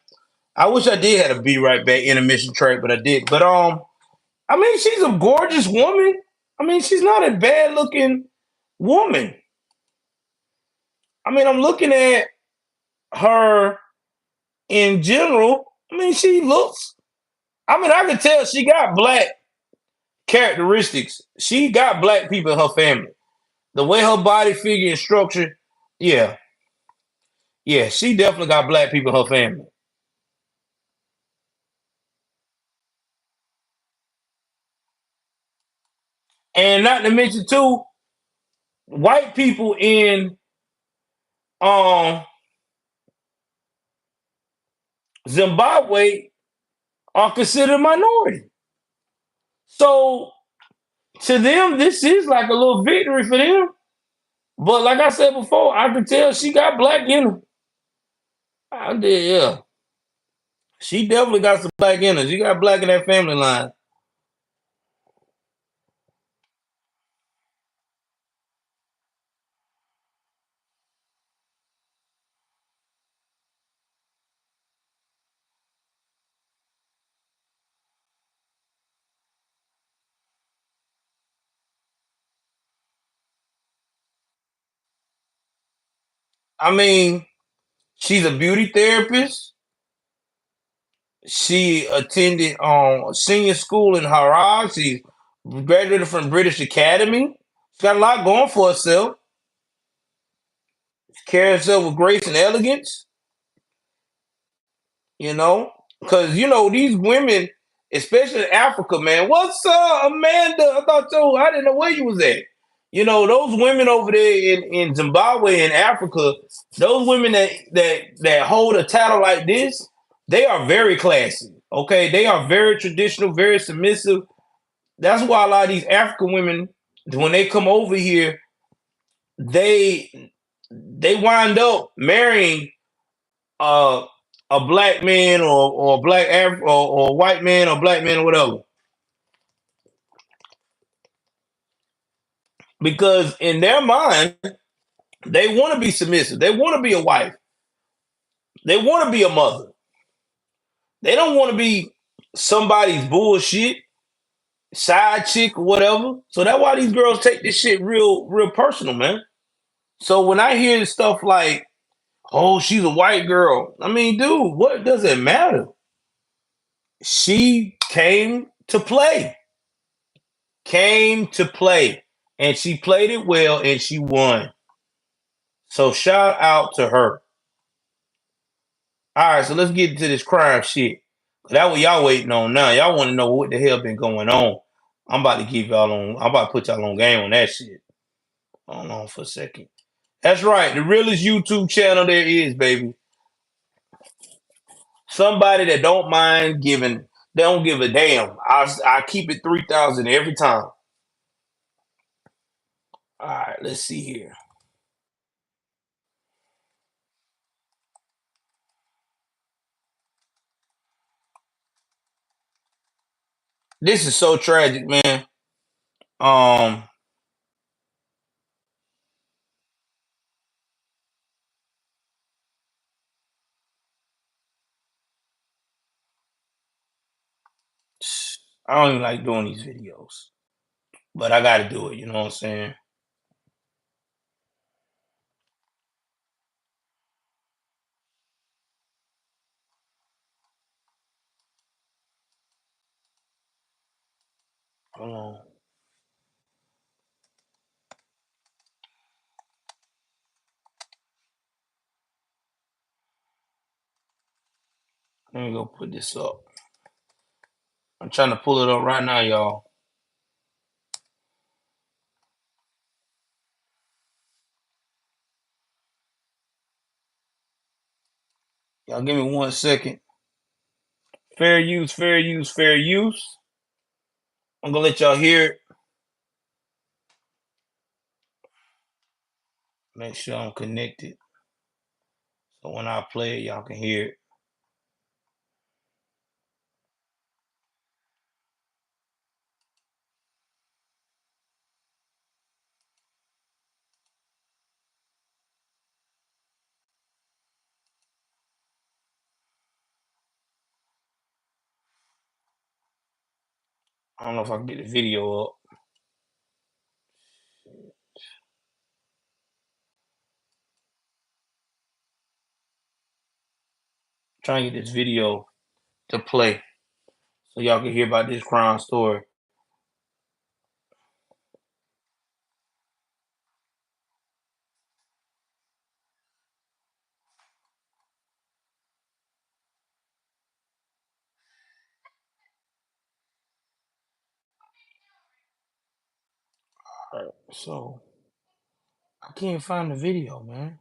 I wish I did have a be right back intermission track, but I did. But I mean, she's a gorgeous woman. I mean, she's not a bad looking woman. I mean, I'm looking at her in general. I mean, she looks. I mean, I can tell she got black characteristics. She got black people in her family. The way her body figure and structure, yeah, yeah, she definitely got black people in her family. And not to mention too, white people in um Zimbabwe are considered a minority. So to them, this is like a little victory for them. But like I said before, I can tell she got black in her. I did, yeah. She definitely got some black in her. She got black in that family line. I mean, she's a beauty therapist. She attended senior school in Harare. She graduated from British Academy. She's got a lot going for herself. She carries herself with grace and elegance, you know, because you know these women, especially in Africa, man. What's up, Amanda? I didn't know where you was at. You know, those women over there in Zimbabwe and Africa, those women that hold a title like this, they are very classy. Okay, they are very traditional, very submissive. That's why a lot of these African women, when they come over here, they they wind up marrying uh, a black man or black or white man or black man or whatever. Because in their mind, they want to be submissive. They want to be a wife. They want to be a mother. They don't want to be somebody's bullshit, side chick or whatever. So that's why these girls take this shit real personal, man. So when I hear stuff like, oh, she's a white girl, I mean, dude, what does it matter? She came to play, and she played it well, and she won. So shout out to her. All right, so let's get into this crime shit. That what y'all waiting on now. Y'all want to know what the hell been going on. I'm about to give y'all on. I'm about to put y'all on game on that shit. Hold on for a second. That's right, the realest YouTube channel there is, baby. Somebody that don't mind giving. They don't give a damn. I keep it 3,000 every time. All right, let's see here. This is so tragic, man. Um, I don't even like doing these videos, but I got to do it. You know what I'm saying? Hold on. Let me go put this up. I'm trying to pull it up right now, y'all. Y'all give me 1 second. Fair use, fair use, fair use. I'm gonna let y'all hear it. Make sure I'm connected. So when I play it, y'all can hear it. I don't know if I can get the video up. Trying to get this video to play so y'all can hear about this crime story. All right, so I can't find the video, man.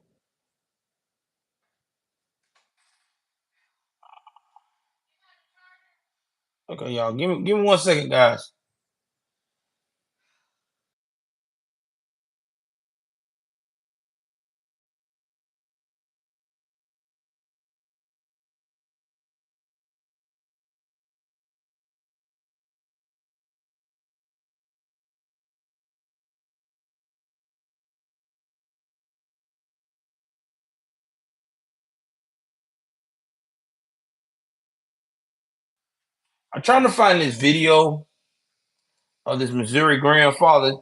Okay, y'all, give me 1 second, guys. I'm trying to find this video of this Missouri grandfather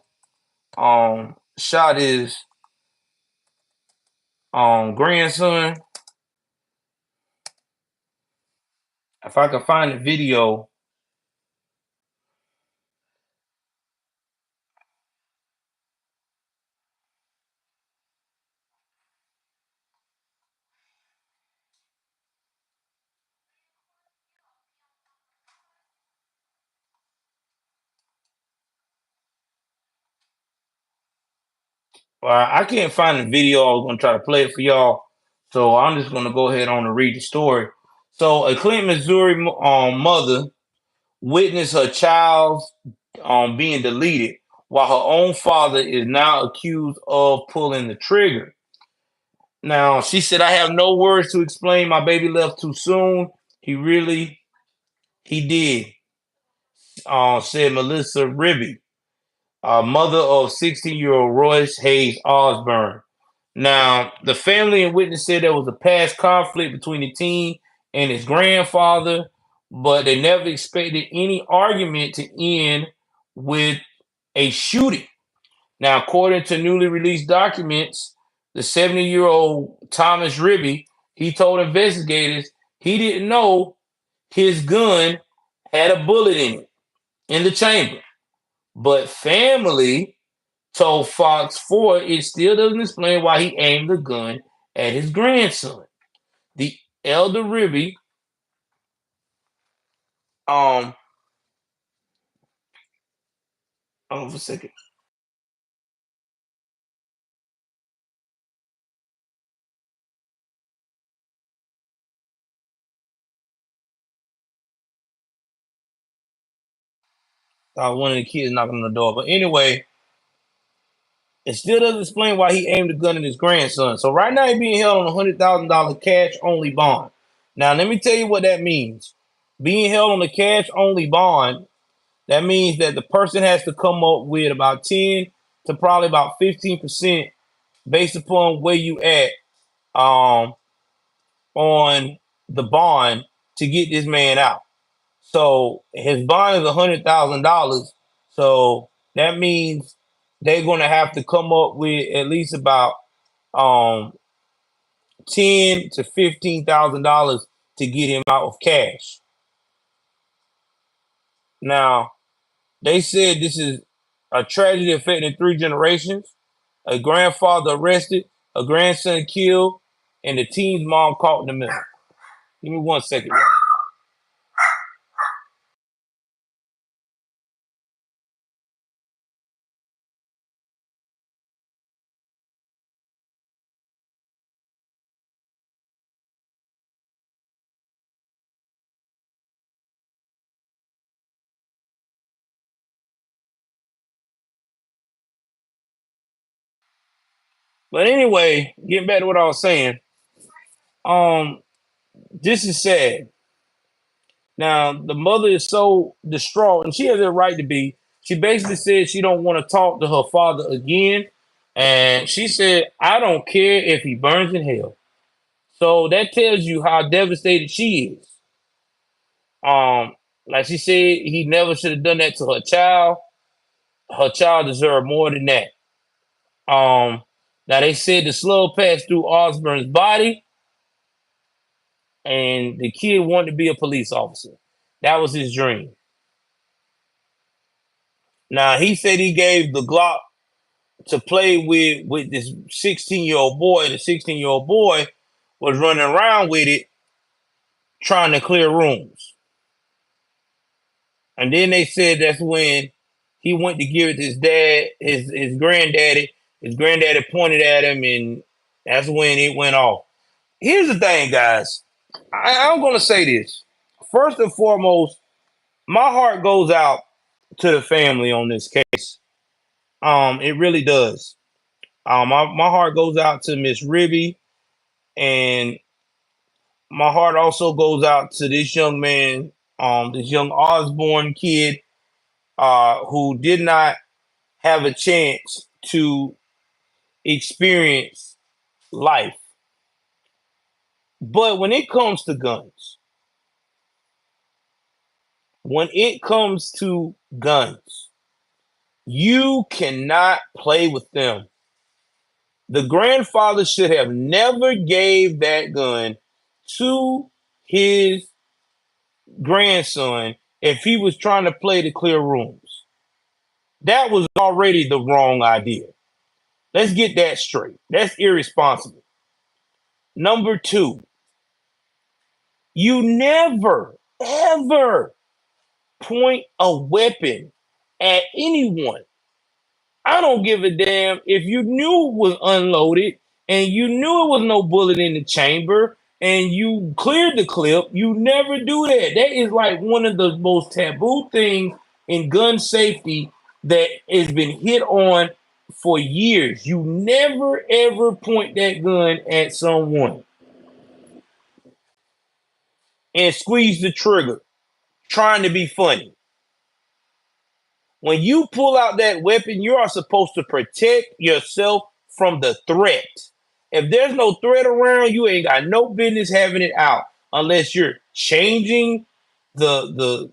shot his grandson. If I can find the video, I can't find the video. I was gonna try to play it for y'all, so I'm just gonna go ahead on and read the story. So, a Clinton, Missouri mother witnessed her child being deleted, while her own father is now accused of pulling the trigger. Now, she said, "I have no words to explain. My baby left too soon. He did," said Melissa Ribby, mother of 16-year-old Royce Hayes Osborne. Now, the family and witness said there was a past conflict between the teen and his grandfather, but they never expected any argument to end with a shooting. Now, according to newly released documents, the 70-year-old Thomas Ribby, he told investigators he didn't know his gun had a bullet in it in the chamber. But family told Fox 4 it still doesn't explain why he aimed the gun at his grandson. The elder Ribby, hold on for a second. One of the kids knocking on the door. But anyway, it still doesn't explain why he aimed the gun at his grandson. So right now he's being held on a $100,000 cash only bond. Now let me tell you what that means. Being held on a cash only bond, that means that the person has to come up with about 10 to probably about 15% based upon where you at um, on the bond to get this man out. So his bond is $100,000. So that means they're going to have to come up with at least about um, $10,000 to $15,000 to get him out of cash. Now they said this is a tragedy affecting three generations: a grandfather arrested, a grandson killed, and the teen's mom caught in the middle. Give me 1 second. But anyway, getting back to what I was saying, um, this is sad. Now the mother is so distraught, and she has a right to be. She basically said she don't want to talk to her father again, and she said, "I don't care if he burns in hell." So that tells you how devastated she is. Um, like she said, he never should have done that to her child. Her child deserved more than that. Now they said the slug passed through Osborne's body, and the kid wanted to be a police officer. That was his dream. Now he said he gave the Glock to play with this 16-year-old boy. The 16-year-old boy was running around with it, trying to clear rooms. And then they said that's when he went to give it to his dad, his granddaddy. His granddaddy pointed at him, and that's when it went off. Here's the thing, guys. I'm going to say this. First and foremost, my heart goes out to the family on this case. It really does. My heart goes out to Miss Ribby, and my heart also goes out to this young man, this young Osborne kid, who did not have a chance to experience life. But when it comes to guns, you cannot play with them. The grandfather should have never gave that gun to his grandson if he was trying to play to clear rooms. That was already the wrong idea. Let's get that straight. That's irresponsible. Number two, you never, ever point a weapon at anyone. I don't give a damn if you knew it was unloaded and you knew it was no bullet in the chamber and you cleared the clip. You never do that. That is like one of the most taboo things in gun safety that has been hit on for years. You never ever point that gun at someone and squeeze the trigger trying to be funny. When you pull out that weapon, you are supposed to protect yourself from the threat. If there's no threat around, you ain't got no business having it out unless you're changing the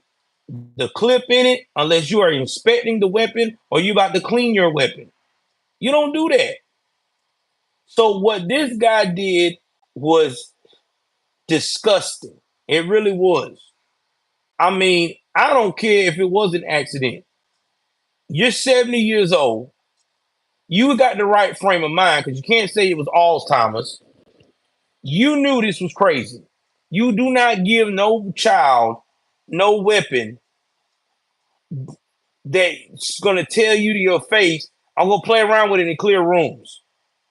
the clip in it, unless you are inspecting the weapon or you about to clean your weapon. You don't do that. So what this guy did was disgusting. It really was. I mean, I don't care if it was an accident. You're 70 years old. You got the right frame of mind because you can't say it was Alzheimer's. You knew this was crazy. You do not give no child no weapon that's gonna tell you to your face, I'm gonna play around with it in clear rooms.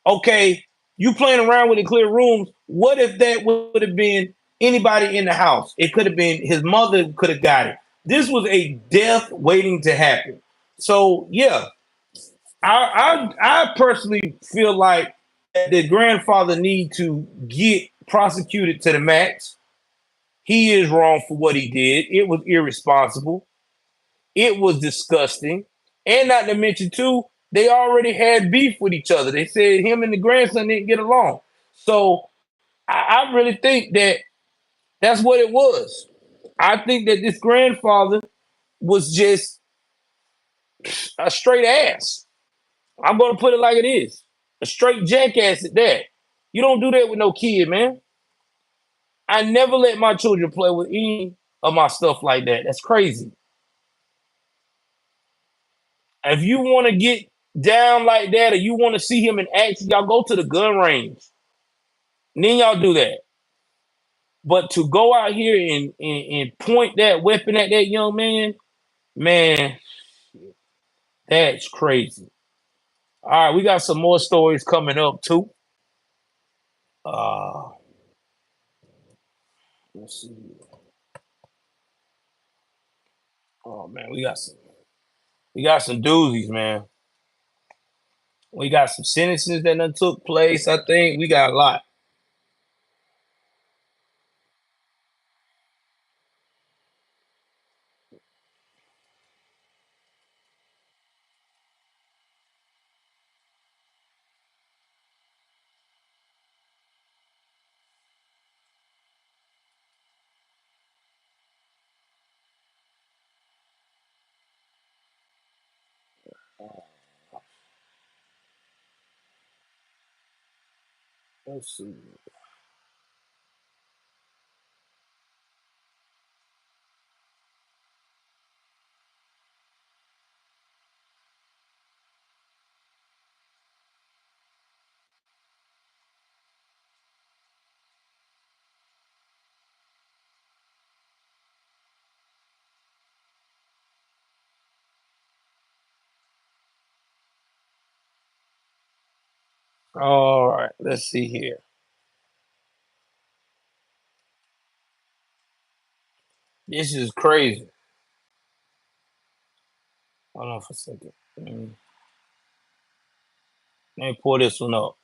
Okay, you playing around with it in clear rooms. What if that would have been anybody in the house? It could have been his mother could have got it. This was a death waiting to happen. So yeah, I personally feel like the grandfather need to get prosecuted to the max. He is wrong for what he did. It was irresponsible. It was disgusting. And not to mention, too, they already had beef with each other. They said him and the grandson didn't get along. So I really think that that's what it was. I think that this grandfather was just a straight ass. I'm going to put it like it is. A straight jackass at that. You don't do that with no kid, man. I never let my children play with any of my stuff like that. That's crazy. If you want to get down like that or you want to see him in action, y'all go to the gun range. And then y'all do that. But to go out here and point that weapon at that young man, that's crazy. All right, we got some more stories coming up too. Uh, let's see. Oh man, we got some doozies, man. We got some sentences that done took place. I think we got a lot. Let's see. All right, let's see here. This is crazy. Hold on for a second. Let me pull this one up.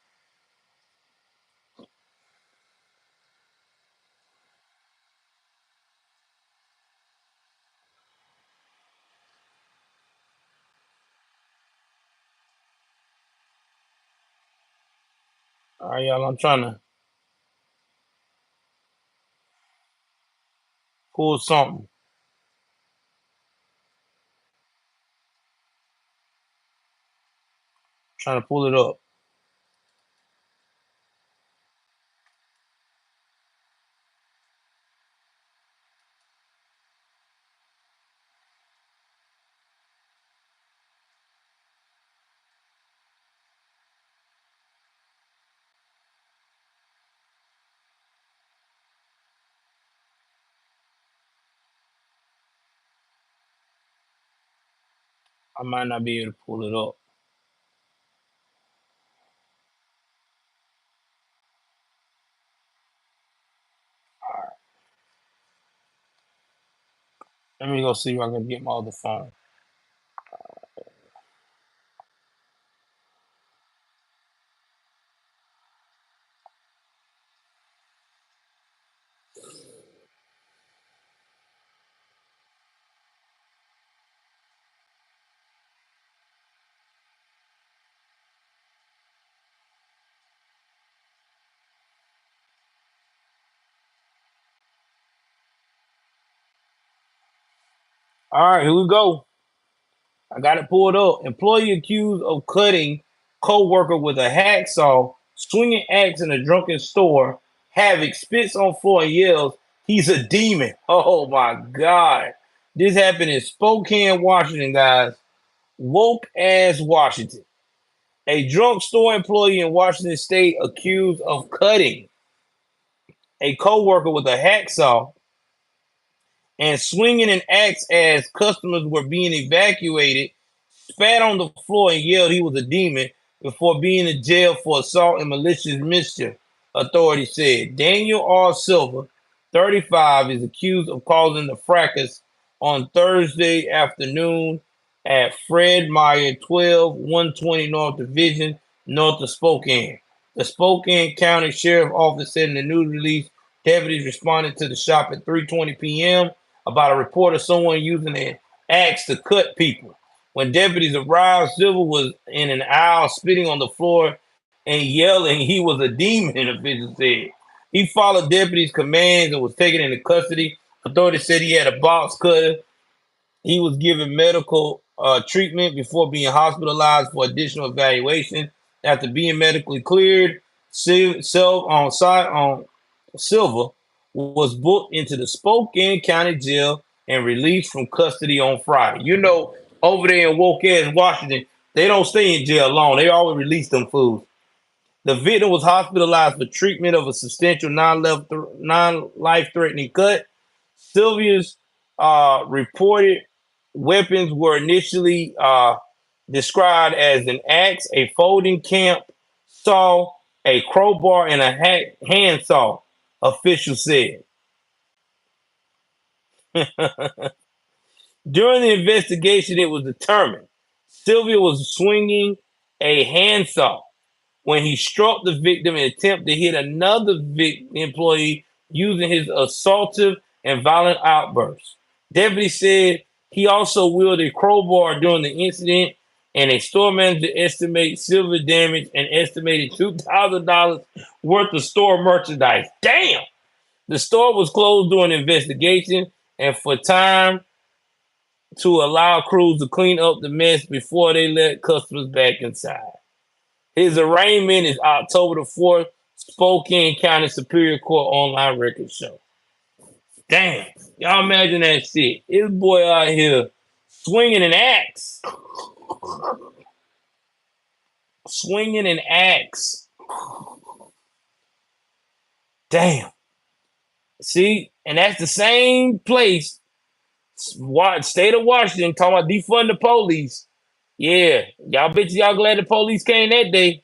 All right, y'all. I'm trying to pull something. Trying to pull it up. I might not be able to pull it up. All right, let me go see if I can get my other phone. All right, here we go. I got it pulled up. Employee accused of cutting co-worker with a hacksaw, swinging axe in a drunken store. Havoc spits on floor and yells, "He's a demon!" Oh my God! This happened in Spokane, Washington, guys. Woke ass Washington. A drunk store employee in Washington State accused of cutting a co-worker with a hacksaw and swinging an axe as customers were being evacuated, spat on the floor and yelled he was a demon before being in jail for assault and malicious mischief, authorities said. Daniel R. Silver, 35, is accused of causing the fracas on Thursday afternoon at Fred Meyer 12, 120 North Division, north of Spokane. The Spokane County Sheriff Office said in the news release deputies responded to the shop at 3:20 p.m. about a report of someone using an axe to cut people. When deputies arrived, Silver was in an aisle spitting on the floor and yelling he was a demon, officials said. He followed deputies' commands and was taken into custody. Authorities said he had a box cutter. He was given medical treatment before being hospitalized for additional evaluation. After being medically cleared, Silva was booked into the Spokane County Jail and released from custody on Friday. You know, over there in woke ass Washington, they don't stay in jail long. They always release them fools. The victim was hospitalized for treatment of a substantial non-life threatening cut. Sylvia's reported weapons were initially described as an axe, a folding camp saw, a crowbar, and a handsaw, officials said. During the investigation, it was determined Sylvia was swinging a handsaw when he struck the victim in an attempt to hit another employee using his assaultive and violent outbursts. Deputy said he also wielded a crowbar during the incident, and a store manager estimates silver damage and estimated $2,000 worth of store merchandise. Damn! The store was closed during the investigation and for time to allow crews to clean up the mess before they let customers back inside. His arraignment is October the 4th, Spokane County Superior Court online record show. Damn. Y'all imagine that shit. This boy out here swinging an axe. Swinging an axe. Damn. See? And that's the same place, state of Washington, talking about defund the police. Yeah. Y'all bitches, y'all glad the police came that day.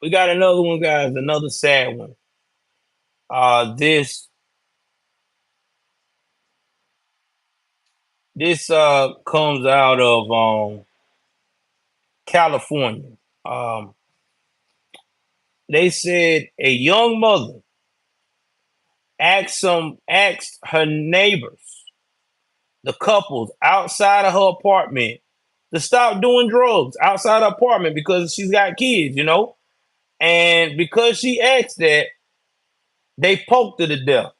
We got another one, guys, another sad one. This comes out of California. Um, they said a young mother asked her neighbors, the couples outside of her apartment, to stop doing drugs outside her apartment because she's got kids, you know. And because she asked that, they poked her to death.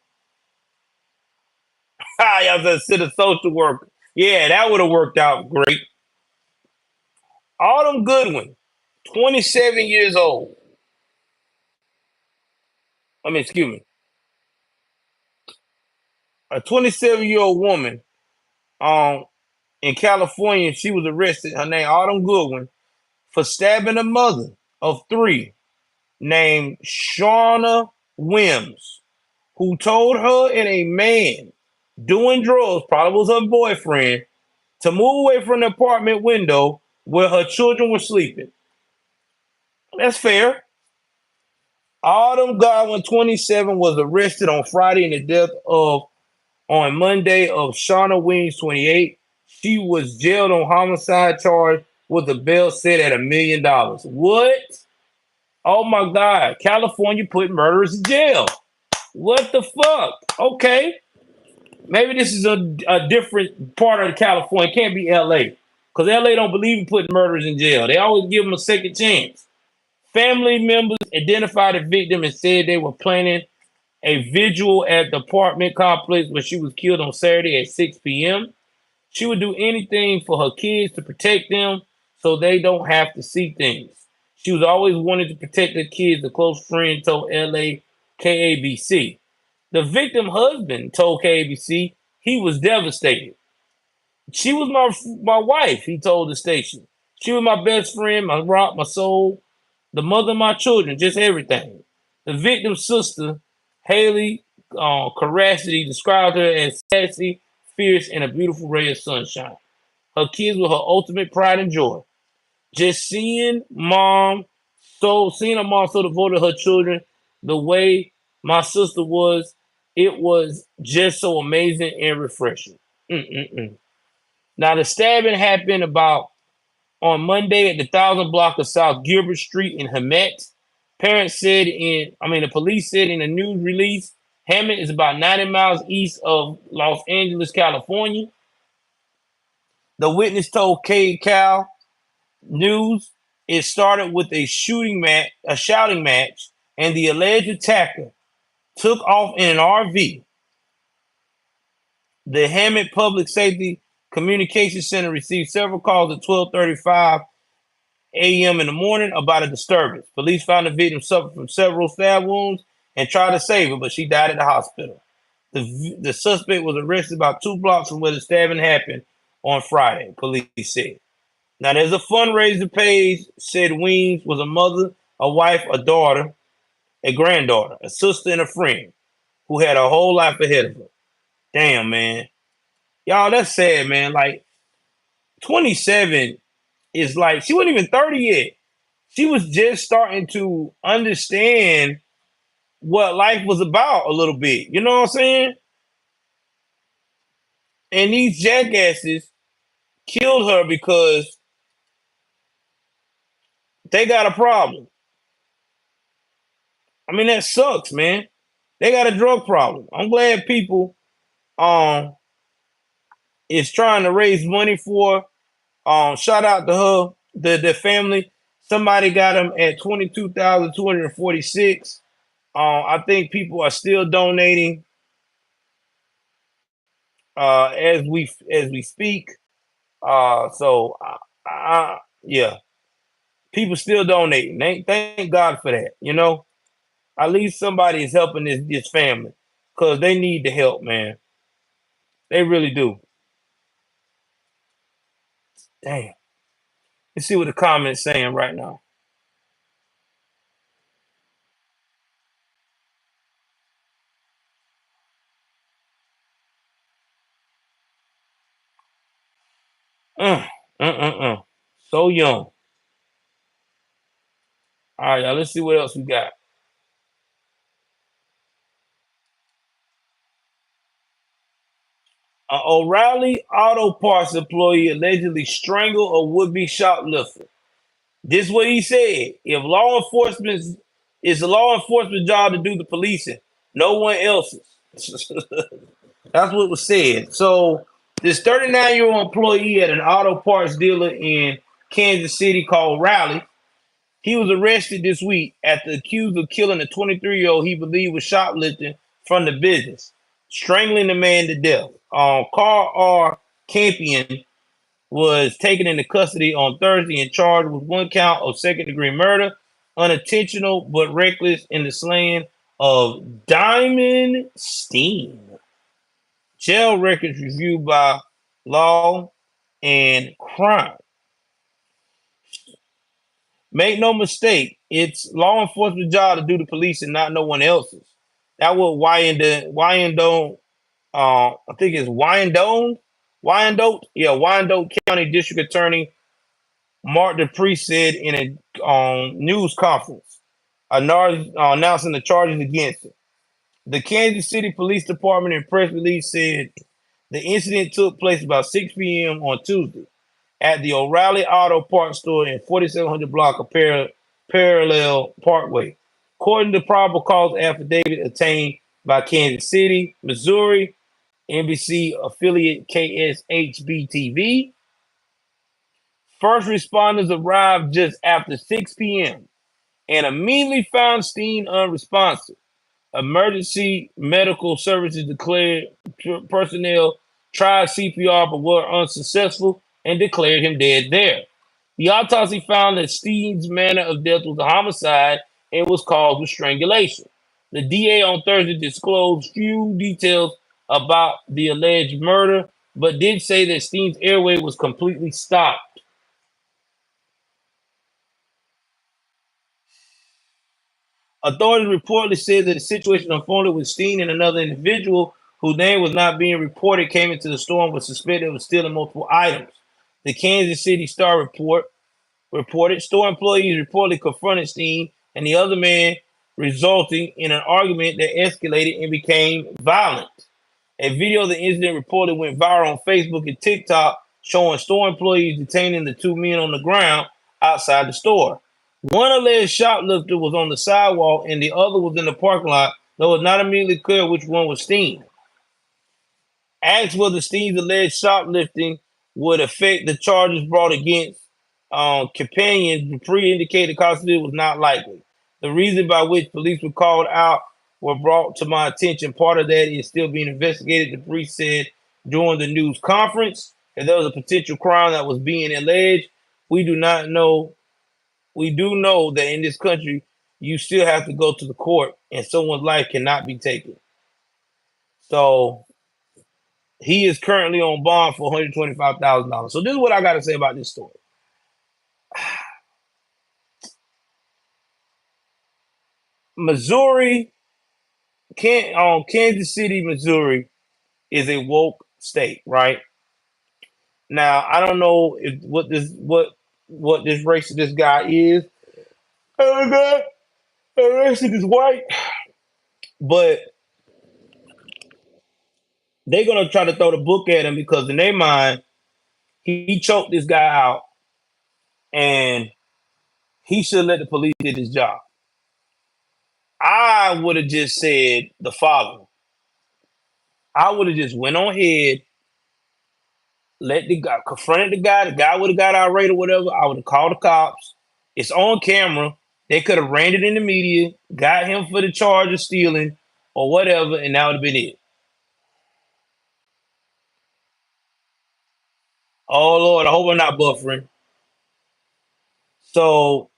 I was a city social worker. Yeah, that would have worked out great. Autumn Goodwin, 27 years old. I mean, excuse me. A 27-year-old woman um in California, she was arrested. Her name Autumn Goodwin for stabbing a mother of three named Shauna Wims, who told her and a man doing drugs, probably was her boyfriend, to move away from the apartment window where her children were sleeping. That's fair. Autumn Godwin, 27, was arrested on Friday in the death of on Monday of Shauna Weems, 28. She was jailed on homicide charge with a bail set at $1 million. What? Oh my God. California put murderers in jail. What the fuck? Okay. Maybe this is a different part of California. It can't be LA. Because LA don't believe in putting murderers in jail. They always give them a second chance. Family members identified the victim and said they were planning a vigil at the apartment complex where she was killed on Saturday at 6 p.m. She would do anything for her kids to protect them so they don't have to see things. She was always wanting to protect her kids, a close friend told LA KABC. The victim husband told KABC he was devastated. She was my wife, he told the station. She was my best friend, my rock, my soul, the mother of my children, just everything. The victim's sister, Haley Caracity, described her as sassy, fierce, and a beautiful ray of sunshine. Her kids were her ultimate pride and joy. Just seeing her mom so devoted to her children the way my sister was, it was just so amazing and refreshing. Mm-mm-mm. Now, the stabbing happened about on Monday at the 1000 block of South Gilbert Street in Hemet. The police said in a news release, Hemet is about 90 miles east of Los Angeles, California. The witness told KCAL News it started with a shouting match, and the alleged attacker took off in an RV. The Hemet Public Safety Communication Center received several calls at 12:35 a.m. in the morning about a disturbance. Police found the victim suffered from several stab wounds and tried to save her, but she died at the hospital. The suspect was arrested about 2 blocks from where the stabbing happened on Friday, police said. Now, there's a fundraiser page, said Weems was a mother, a wife, a daughter, a granddaughter, a sister, and a friend who had a whole life ahead of her. Damn, man. Y'all, that's sad, man. Like, 27 is like, she wasn't even 30 yet. She was just starting to understand what life was about a little bit. You know what I'm saying? And these jackasses killed her because they got a problem. I mean, that sucks, man. They got a drug problem. I'm glad people is trying to raise money for. Shout out to her, the family. Somebody got them at 22,246. I think people are still donating as we speak. Yeah, people still donating. Thank God for that. You know, at least somebody is helping this family because they need the help, man. They really do. Damn. Let's see what the comments saying right now. Uh, So young. All right, y'all. Let's see what else we got. An O'Reilly Auto Parts employee allegedly strangled a would-be shoplifter. This is what he said. If law enforcement it's a law enforcement job to do the policing, no one else's. That's what was said. So this 39-year-old employee at an auto parts dealer in Kansas City called Raleigh, he was arrested this week after accused of killing a 23-year-old he believed was shoplifting from the business, strangling the man to death. Carl R. Campion was taken into custody on Thursday and charged with one count of second-degree murder, unintentional but reckless in the slaying of Diamond Steen. Jail records reviewed by Law and Crime. Make no mistake, it's law enforcement job to do the police and not no one else's. That what Wyandotte, I think it's Wyandotte, yeah, Wyandotte County District Attorney Mark Dupree said in a news conference, announcing the charges against him. The Kansas City Police Department in press release said the incident took place about 6 p.m. on Tuesday at the O'Reilly Auto Parts store in 4700 block of Parallel Parkway. According to probable cause affidavit obtained by Kansas City, Missouri, NBC affiliate KSHB-TV, first responders arrived just after 6 p.m. and immediately found Steen unresponsive. Emergency medical services declared personnel tried CPR but were unsuccessful and declared him dead there. The autopsy found that Steen's manner of death was a homicide and was caused with strangulation. The DA on Thursday disclosed few details about the alleged murder, but did say that Steen's airway was completely stopped. Authorities reportedly said that the situation unfolded with Steen and another individual whose name was not being reported came into the store and was suspected of stealing multiple items. The Kansas City Star reported store employees reportedly confronted Steen and the other man, resulting in an argument that escalated and became violent. A video of the incident reportedly went viral on Facebook and TikTok, showing store employees detaining the two men on the ground outside the store. One alleged shoplifter was on the sidewalk and the other was in the parking lot, though it's not immediately clear which one was Steen. Asked whether Steen's alleged shoplifting would affect the charges brought against companion, Dupree indicated custody was not likely. The reason by which police were called out were brought to my attention. Part of that is still being investigated, Dupree said during the news conference. If there was a potential crime that was being alleged, we do not know. We do know that in this country, you still have to go to the court and someone's life cannot be taken. So he is currently on bond for $125,000. So this is what I got to say about this story. Missouri, Kansas City, Missouri is a woke state, right? Now I don't know if what this race of this guy is. Oh my God, the race is white, but they're gonna try to throw the book at him because in their mind he choked this guy out and he should let the police get his job. I would have just said the following. I would have just went on ahead, let the guy confronted the guy would have got irate or whatever. I would have called the cops. It's on camera. They could have ran it in the media, got him for the charge of stealing or whatever, and that would have been it. Oh Lord, I hope I'm not buffering. So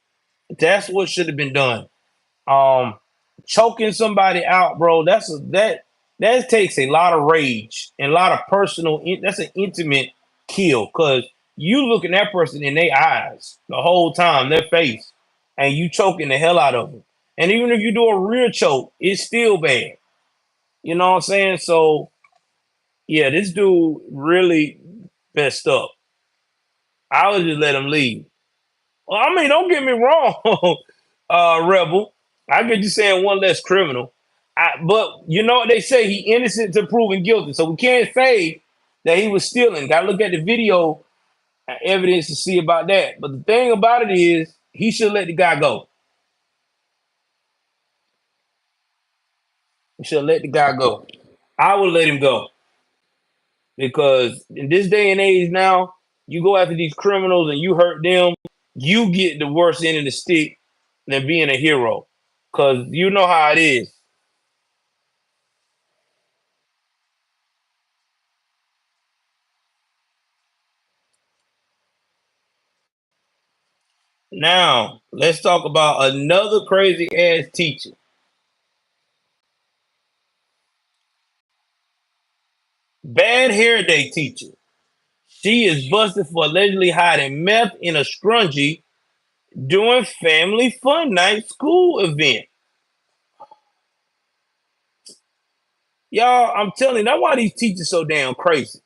that's what should have been done. Um, Choking somebody out, bro. That takes a lot of rage and a lot of personal. That's an intimate kill because you looking at that person in their eyes the whole time, their face, and you choking the hell out of them. And even if you do a rear choke, it's still bad. You know what I'm saying? So yeah, this dude really messed up. I would just let him leave. Well, I mean, don't get me wrong, Rebel. I get you saying one less criminal. But you know what they say, he innocent to proven guilty. So we can't say that he was stealing. Gotta look at the video evidence to see about that. But the thing about it is he should let the guy go. He should let the guy go. I would let him go. Because in this day and age now, you go after these criminals and you hurt them, you get the worst end of the stick than being a hero. Cause you know how it is. Now, let's talk about another crazy ass teacher. Bad hair day teacher. She is busted for allegedly hiding meth in a scrunchie during family fun night school event. Y'all, I'm telling you, that's why these teachers so damn crazy.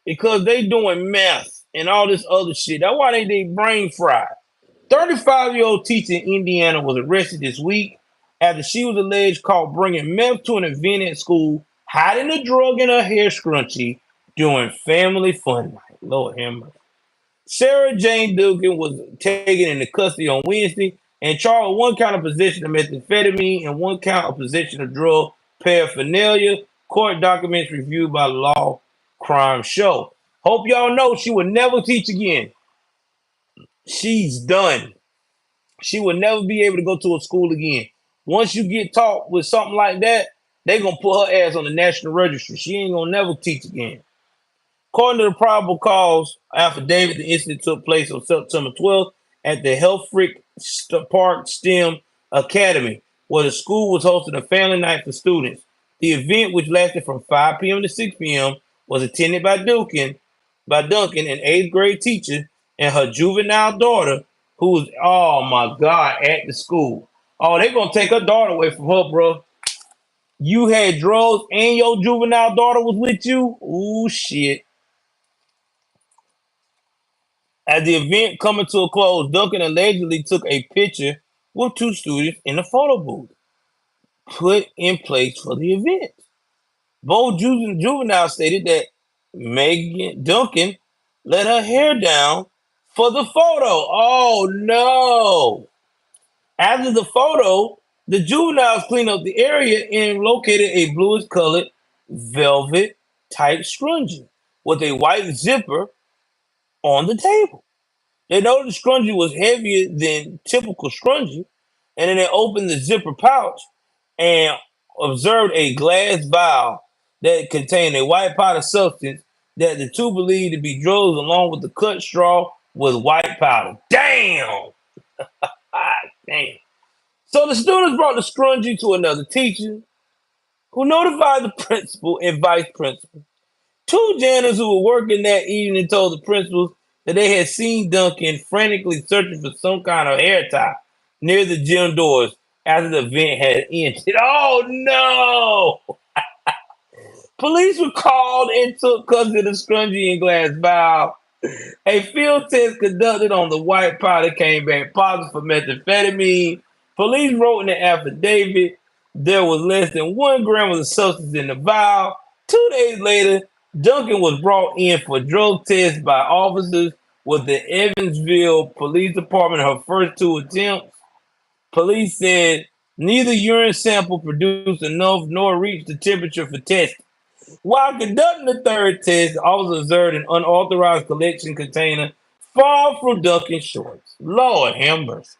Because they doing meth and all this other shit. That's why they brain fried. 35-year-old teacher in Indiana was arrested this week after she was alleged caught bringing meth to an event at school, hiding the drug in her hair scrunchie during family fun night. Lord have mercy. Sarah Jane Dugan was taken into custody on Wednesday and charged with one count of possession of methamphetamine and one count of possession of drug paraphernalia. Court documents reviewed by Law Crime Show. Hope y'all know she will never teach again. She's done. She will never be able to go to a school again. Once you get taught with something like that, they gonna put her ass on the national registry. She ain't gonna never teach again. According to the probable cause affidavit, the incident took place on September 12th at the Helfrich Park STEM Academy, where the school was hosting a family night for students. The event, which lasted from 5 p.m. to 6 p.m., was attended by Duncan, an eighth grade teacher, and her juvenile daughter, who was, oh my God, at the school. Oh, they gonna take her daughter away from her, bro. You had drugs and your juvenile daughter was with you? Ooh, shit. As the event coming to a close, Duncan allegedly took a picture with two students in the photo booth put in place for the event. Both juveniles stated that Megan Duncan let her hair down for the photo. Oh no! After the photo, the juveniles cleaned up the area and located a bluish colored velvet type scrunchie with a white zipper on the table. They noticed the scrunchie was heavier than typical scrunchie, and then they opened the zipper pouch and observed a glass vial that contained a white powder substance that the two believed to be drugs, along with the cut straw with white powder. Damn! Ah, damn. So the students brought the scrunchie to another teacher, who notified the principal and vice principal. Two janitors who were working that evening told the principals that they had seen Duncan frantically searching for some kind of hair tie near the gym doors after the event had ended. Oh no! Police were called and took custody of the scrunchie and glass vial. A field test conducted on the white powder came back positive for methamphetamine. Police wrote in the affidavit there was less than 1 gram of the substance in the vial. 2 days later, Duncan was brought in for drug tests by officers with the Evansville Police Department her first two attempts. Police said neither urine sample produced enough nor reached the temperature for testing. While conducting the third test, officers observed an unauthorized collection container far from Duncan's shorts. Lord have mercy.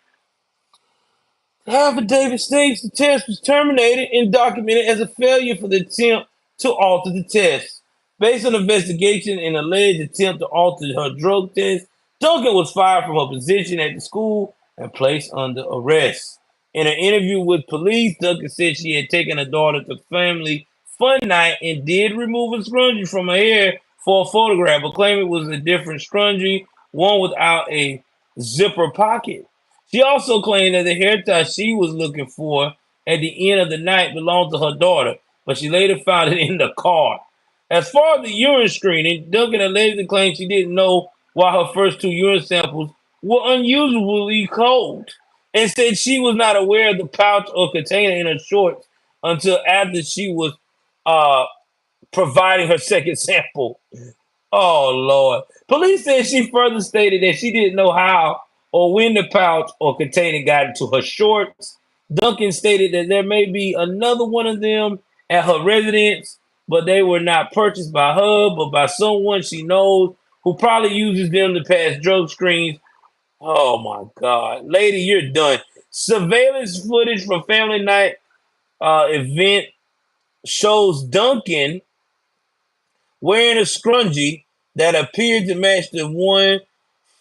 The affidavit states the test was terminated and documented as a failure for the attempt to alter the test. Based on investigation and alleged attempt to alter her drug test, Duncan was fired from her position at the school and placed under arrest. In an interview with police, Duncan said she had taken her daughter to family fun night and did remove a scrunchie from her hair for a photograph, but claimed it was a different scrunchie, one without a zipper pocket. She also claimed that the hair tie she was looking for at the end of the night belonged to her daughter, but she later found it in the car. As far as the urine screening, Duncan allegedly claimed she didn't know why her first two urine samples were unusually cold and said she was not aware of the pouch or container in her shorts until after she was uh, providing her second sample. Oh, Lord. Police said she further stated that she didn't know how or when the pouch or container got into her shorts. Duncan stated that there may be another one of them at her residence, but they were not purchased by her, but by someone she knows who probably uses them to pass drug screens. Oh, my God. Lady, you're done. Surveillance footage from Family Night event shows Duncan wearing a scrunchie that appeared to match the one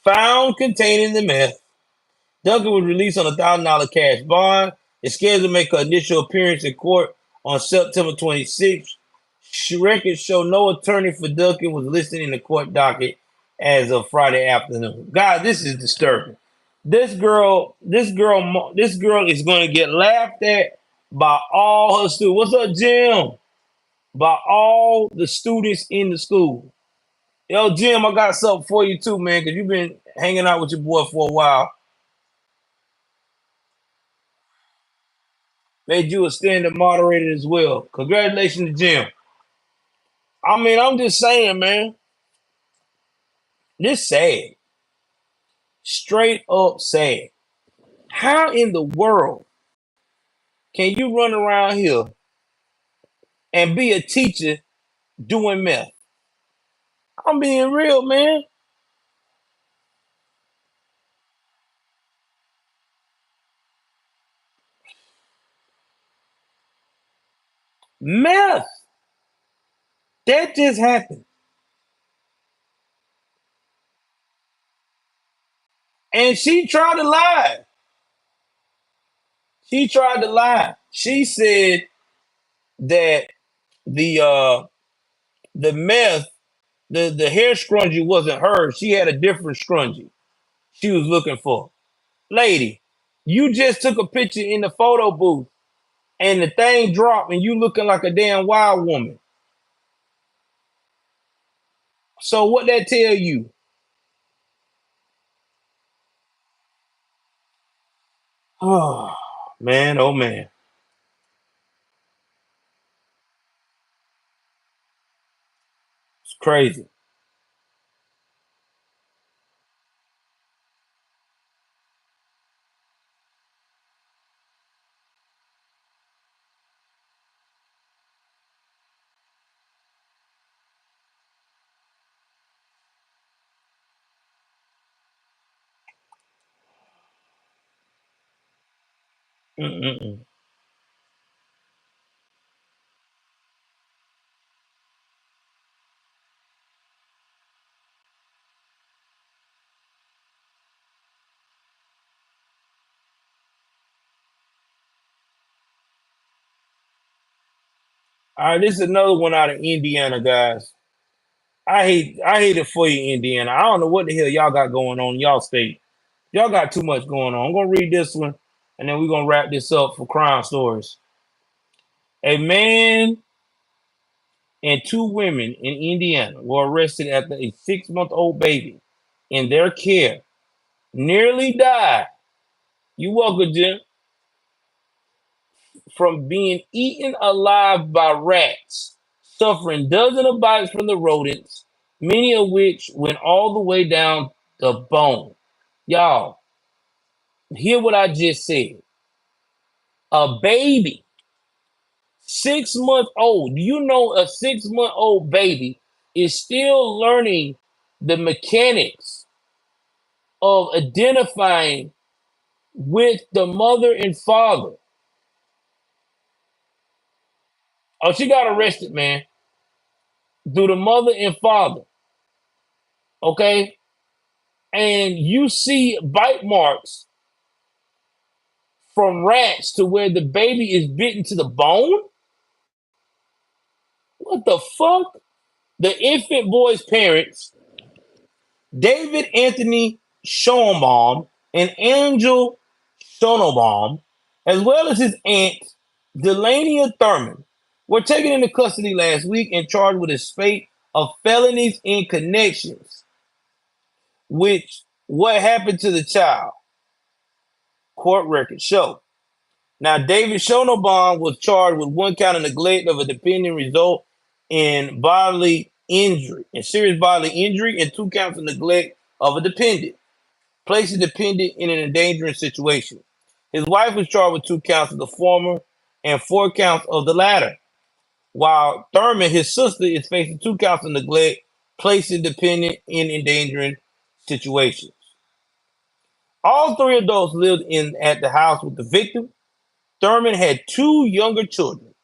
found containing the meth. Duncan was released on $1,000 cash bond. Is scheduled to make her initial appearance in court on September 26th. Records show no attorney for Duncan was listed in the court docket as of Friday afternoon. God, this is disturbing. This girl is going to get laughed at by all her students. What's up, Jim? By all the students in the school. Yo, Jim, I got something for you too, man, because you've been hanging out with your boy for a while. Made you a standard moderator as well. Congratulations to Jim. I mean, I'm just saying, man, this sad. Straight up sad. How in the world can you run around here and be a teacher doing meth? I'm being real, man. Meth. That just happened. And she tried to lie. She tried to lie. She said that the the meth, the hair scrunchie wasn't hers. She had a different scrunchie she was looking for. Lady, you just took a picture in the photo booth and the thing dropped and you looking like a damn wild woman. So what that tell you? Oh man, oh man. It's crazy. Mm-mm-mm. All right, this is another one out of Indiana, guys. I hate it for you, Indiana. I don't know what the hell y'all got going on in y'all state. Y'all got too much going on. I'm gonna read this one and then we're gonna wrap this up for crime stories. A man and two women in Indiana were arrested after a 6-month-old baby in their care nearly died. You welcome, Jim, from being eaten alive by rats, suffering dozens of bites from the rodents, many of which went all the way down the bone. Y'all, hear what I just said. A baby, 6 months old. Do you know a 6-month old baby is still learning the mechanics of identifying with the mother and father? Oh, she got arrested, man, through the mother and father. Okay. And you see bite marks from rats to where the baby is bitten to the bone. What the fuck? The infant boy's parents, David Anthony Schoenbaum and Angel Schoenbaum, as well as his aunt, Delania Thurman, were taken into custody last week and charged with a spate of felonies in connections which what happened to the child, court records show. Now, David Schoenbaum was charged with one count of neglect of a dependent result in bodily injury, in serious bodily injury, and 2 counts of neglect of a dependent, placing dependent in an endangering situation. His wife was charged with 2 counts of the former and 4 counts of the latter, while Thurman, his sister, is facing 2 counts of neglect, placing dependent in endangering situations. All three adults lived in at the house with the victim. Thurman had two younger children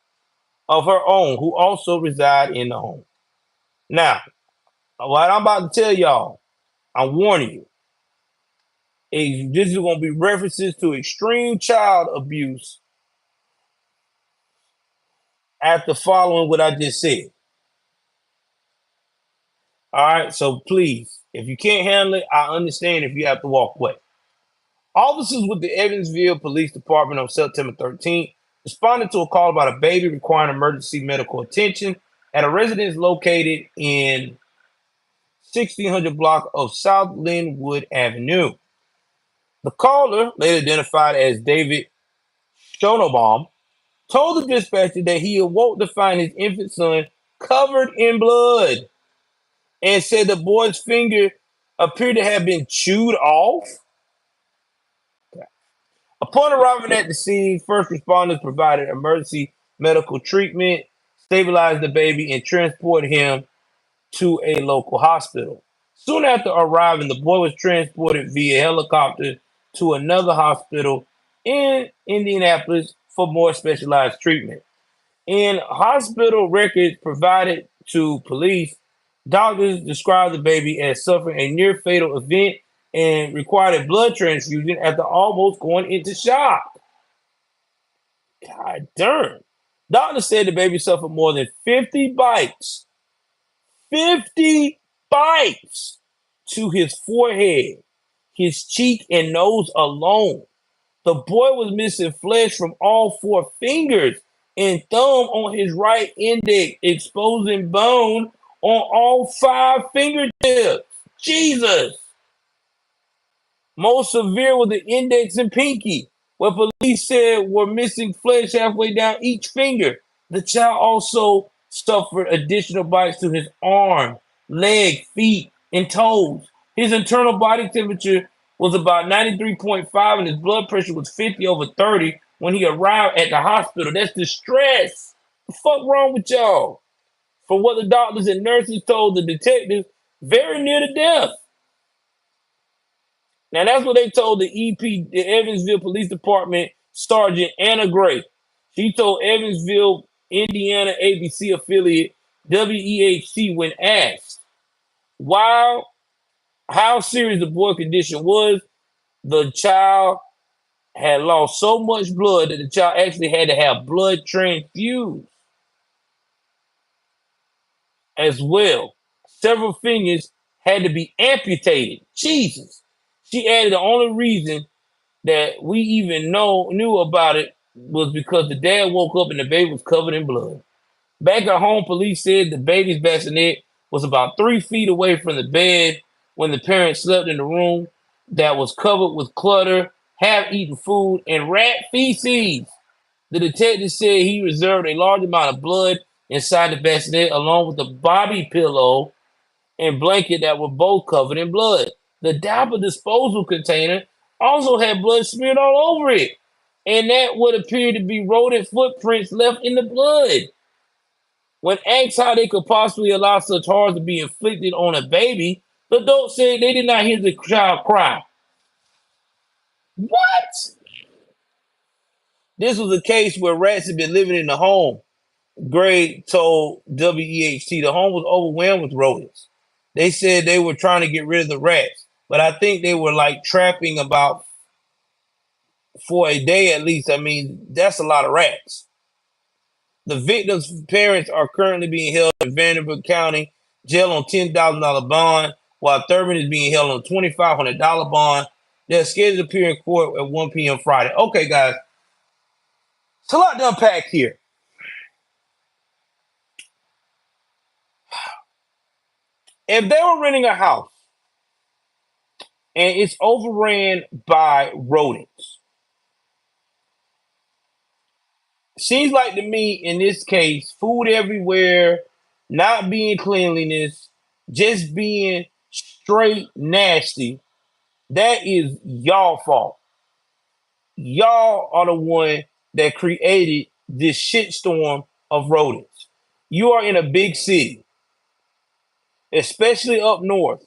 of her own who also reside in the home. Now, what I'm about to tell y'all, I'm warning you, this is going to be references to extreme child abuse after following what I just said. All right, so please, if you can't handle it, I understand if you have to walk away. Officers with the Evansville Police Department on September 13th responded to a call about a baby requiring emergency medical attention at a residence located in 1600 block of South Linwood Avenue. The caller, later identified as David Schoenbaum, told the dispatcher that he awoke to find his infant son covered in blood and said the boy's finger appeared to have been chewed off. Upon arriving at the scene, first responders provided emergency medical treatment, stabilized the baby, and transported him to a local hospital. Soon after arriving, the boy was transported via helicopter to another hospital in Indianapolis for more specialized treatment. In hospital records provided to police, doctors described the baby as suffering a near fatal event and required a blood transfusion after almost going into shock. God darn. Doctors said the baby suffered more than 50 bites. 50 bites to his forehead, his cheek, and nose alone. The boy was missing flesh from all four fingers and thumb on his right index, exposing bone on all five fingertips. Jesus. Most severe were the index and pinky, where police said were missing flesh halfway down each finger. The child also suffered additional bites to his arm, leg, feet, and toes. His internal body temperature was about 93.5 and his blood pressure was 50 over 30 when he arrived at the hospital. That's distress. The fuck wrong with y'all? From what the doctors and nurses told the detectives, very near to death. Now that's what they told the EP, the Evansville Police Department Sergeant Anna Gray. She told Evansville, Indiana ABC affiliate WEHC when asked how serious the boy's condition was. The child had lost so much blood that the child actually had to have blood transfused as well. Several fingers had to be amputated. Jesus. She added the only reason that we even knew about it was because the dad woke up and the baby was covered in blood. Back at home, police said the baby's bassinet was about 3 feet away from the bed when the parents slept in the room that was covered with clutter, half-eaten food, and rat feces. The detective said he reserved a large amount of blood inside the bassinet along with the bobby pillow and blanket that were both covered in blood. The diaper disposal container also had blood smeared all over it, and that would appear to be rodent footprints left in the blood. When asked how they could possibly allow such harm to be inflicted on a baby, the adults said they did not hear the child cry. What? This was a case where rats had been living in the home. Gray told WEHT the home was overwhelmed with rodents. They said they were trying to get rid of the rats, but I think they were like trapping about for a day at least. I mean, that's a lot of rats. The victim's parents are currently being held in Vanderbilt County Jail on $10,000 bond, while Thurman is being held on a $2,500 bond. They're scheduled to appear in court at 1 p.m. Friday. Okay, guys, it's a lot to unpack here. If they were renting a house and it's overran by rodents, seems like to me in this case, food everywhere, not being cleanliness, just being straight nasty, that is y'all fault. Y'all are the one that created this shitstorm of rodents. You are in a big city, especially up north,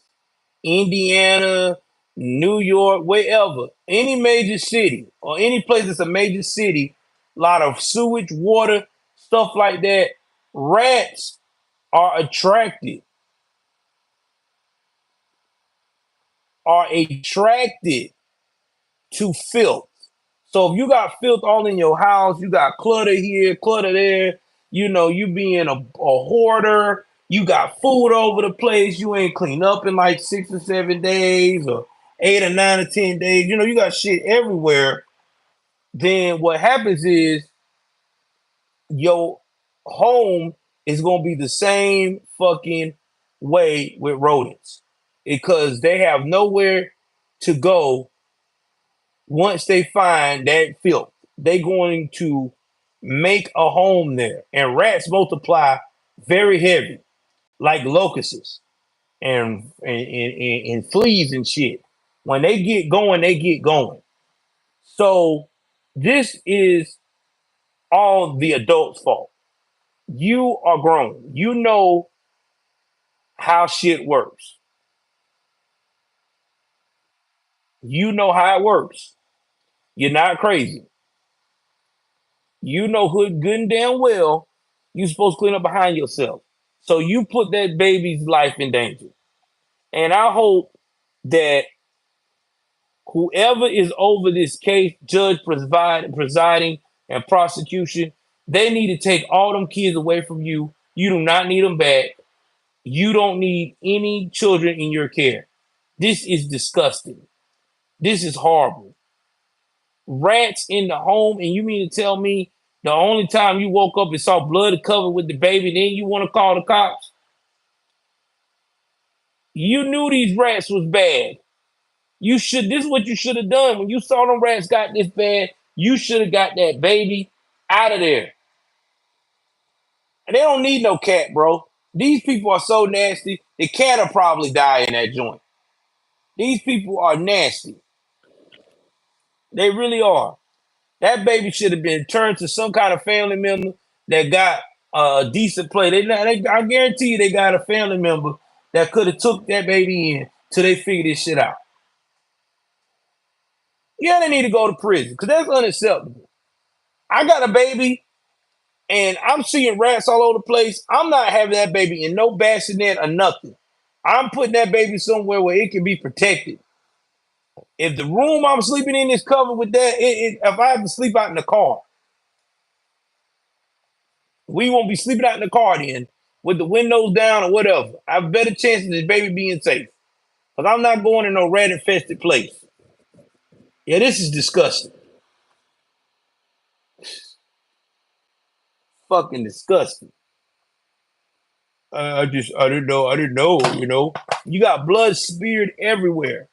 Indiana, New York, wherever, any major city or any place that's a major city, a lot of sewage, water, stuff like that. Rats are attracted to filth. So if you got filth all in your house, you got clutter here, clutter there, you being a hoarder, You got food over the place. You ain't cleaned up in like 6 or 7 days or 8 or 9 or 10 days. You got shit everywhere. Then what happens is your home is gonna be the same fucking way with rodents because they have nowhere to go once they find that filth. They going to make a home there, and rats multiply very heavy, like locusts and fleas and shit. When they get going, they get going. So this is all the adults' fault. You are grown. You know how shit works. You know how it works. You're not crazy. You know good and damn well you're supposed to clean up behind yourself. So you put that baby's life in danger. And I hope that whoever is over this case, judge, presiding, and prosecution, they need to take all them kids away from you. You do not need them back. You don't need any children in your care. This is disgusting. This is horrible. Rats in the home, and you mean to tell me the only time you woke up and saw blood covered with the baby, then you want to call the cops? You knew these rats was bad. This is what you should have done. When you saw them rats got this bad, you should have got that baby out of there. And they don't need no cat, bro. These people are so nasty. The cat will probably die in that joint. These people are nasty. They really are. That baby should have been turned to some kind of family member that got a decent play. I guarantee you they got a family member that could have took that baby in till they figure this shit out. Yeah, they need to go to prison because that's unacceptable. I got a baby and I'm seeing rats all over the place. I'm not having that baby in no bassinet or nothing. I'm putting that baby somewhere where it can be protected. If the room I'm sleeping in is covered with that, if I have to sleep out in the car, we won't be sleeping out in the car then with the windows down or whatever. I have a better chance of this baby being safe. Because I'm not going in no rat infested place. Yeah, this is disgusting. Fucking disgusting. I didn't know. You got blood smeared everywhere.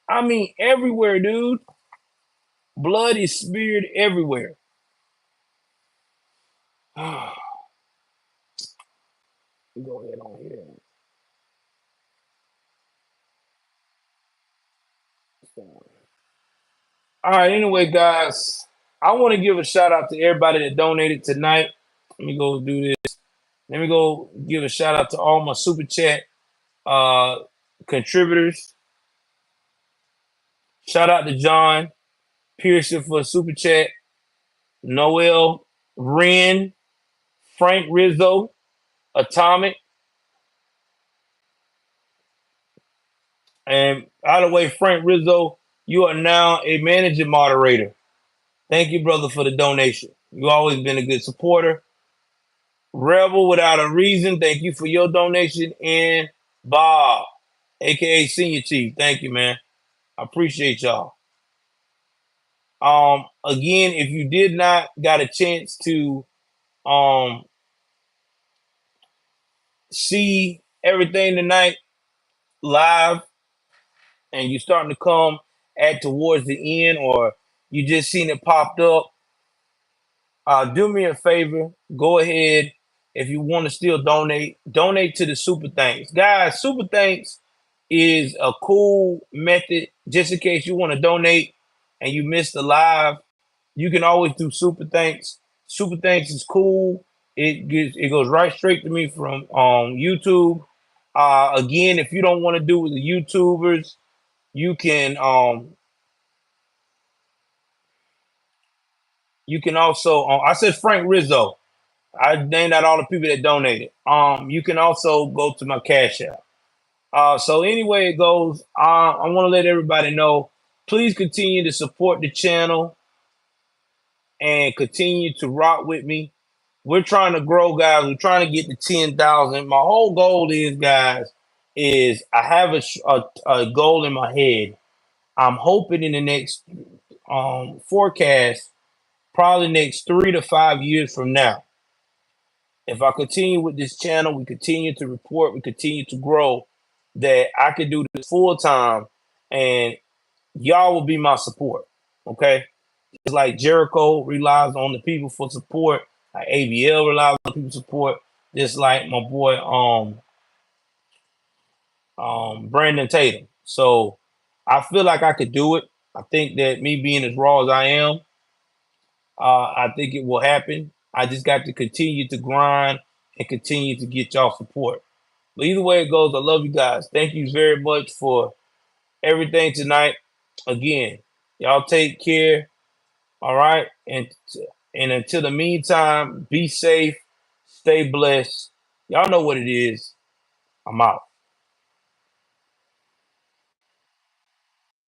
I mean, everywhere, dude. Blood is smeared everywhere. Go ahead on here. All right, anyway, guys, I want to give a shout out to everybody that donated tonight. Let me go do this. Let me go give a shout out to all my super chat uh, contributors. Shout out to John Pearson for super chat, Noel, Ren, Frank Rizzo, Atomic, and by the way, Frank Rizzo, you are now a managing moderator. Thank you, brother, for the donation. You've always been a good supporter. Rebel without a reason, thank you for your donation. And Bob, aka Senior Chief, thank you, man. I appreciate y'all. Again, if you did not got a chance to see everything tonight live, and you starting to come at towards the end, or you just seen it popped up, do me a favor. Go ahead. If you want to still donate to the Super Thanks. Guys, Super Thanks is a cool method just in case you want to donate and you missed the live. You can always do Super Thanks. Super Thanks is cool. It goes right straight to me from YouTube. Again, if you don't want to do with the YouTubers, you can also I said Frank Rizzo. I named out all the people that donated. You can also go to my Cash App. So anyway it goes, I want to let everybody know, please continue to support the channel and continue to rock with me. we're trying to grow, guys. We're trying to get to 10,000. My whole goal is, guys, is I have a goal in my head. I'm hoping in the next forecast, probably next 3 to 5 years from now, if I continue with this channel, we continue to report, we continue to grow, that I could do this full time, and y'all will be my support. Okay, it's like Jericho relies on the people for support, like ABL relies on people support, just like my boy Brandon Tatum. So I feel like I could do it. I think that me being as raw as I am, I think it will happen. I just got to continue to grind and continue to get y'all support. But either way it goes, I love you guys. Thank you very much for everything tonight. Again, y'all take care. All right. And until the meantime, be safe, stay blessed. Y'all know what it is. I'm out.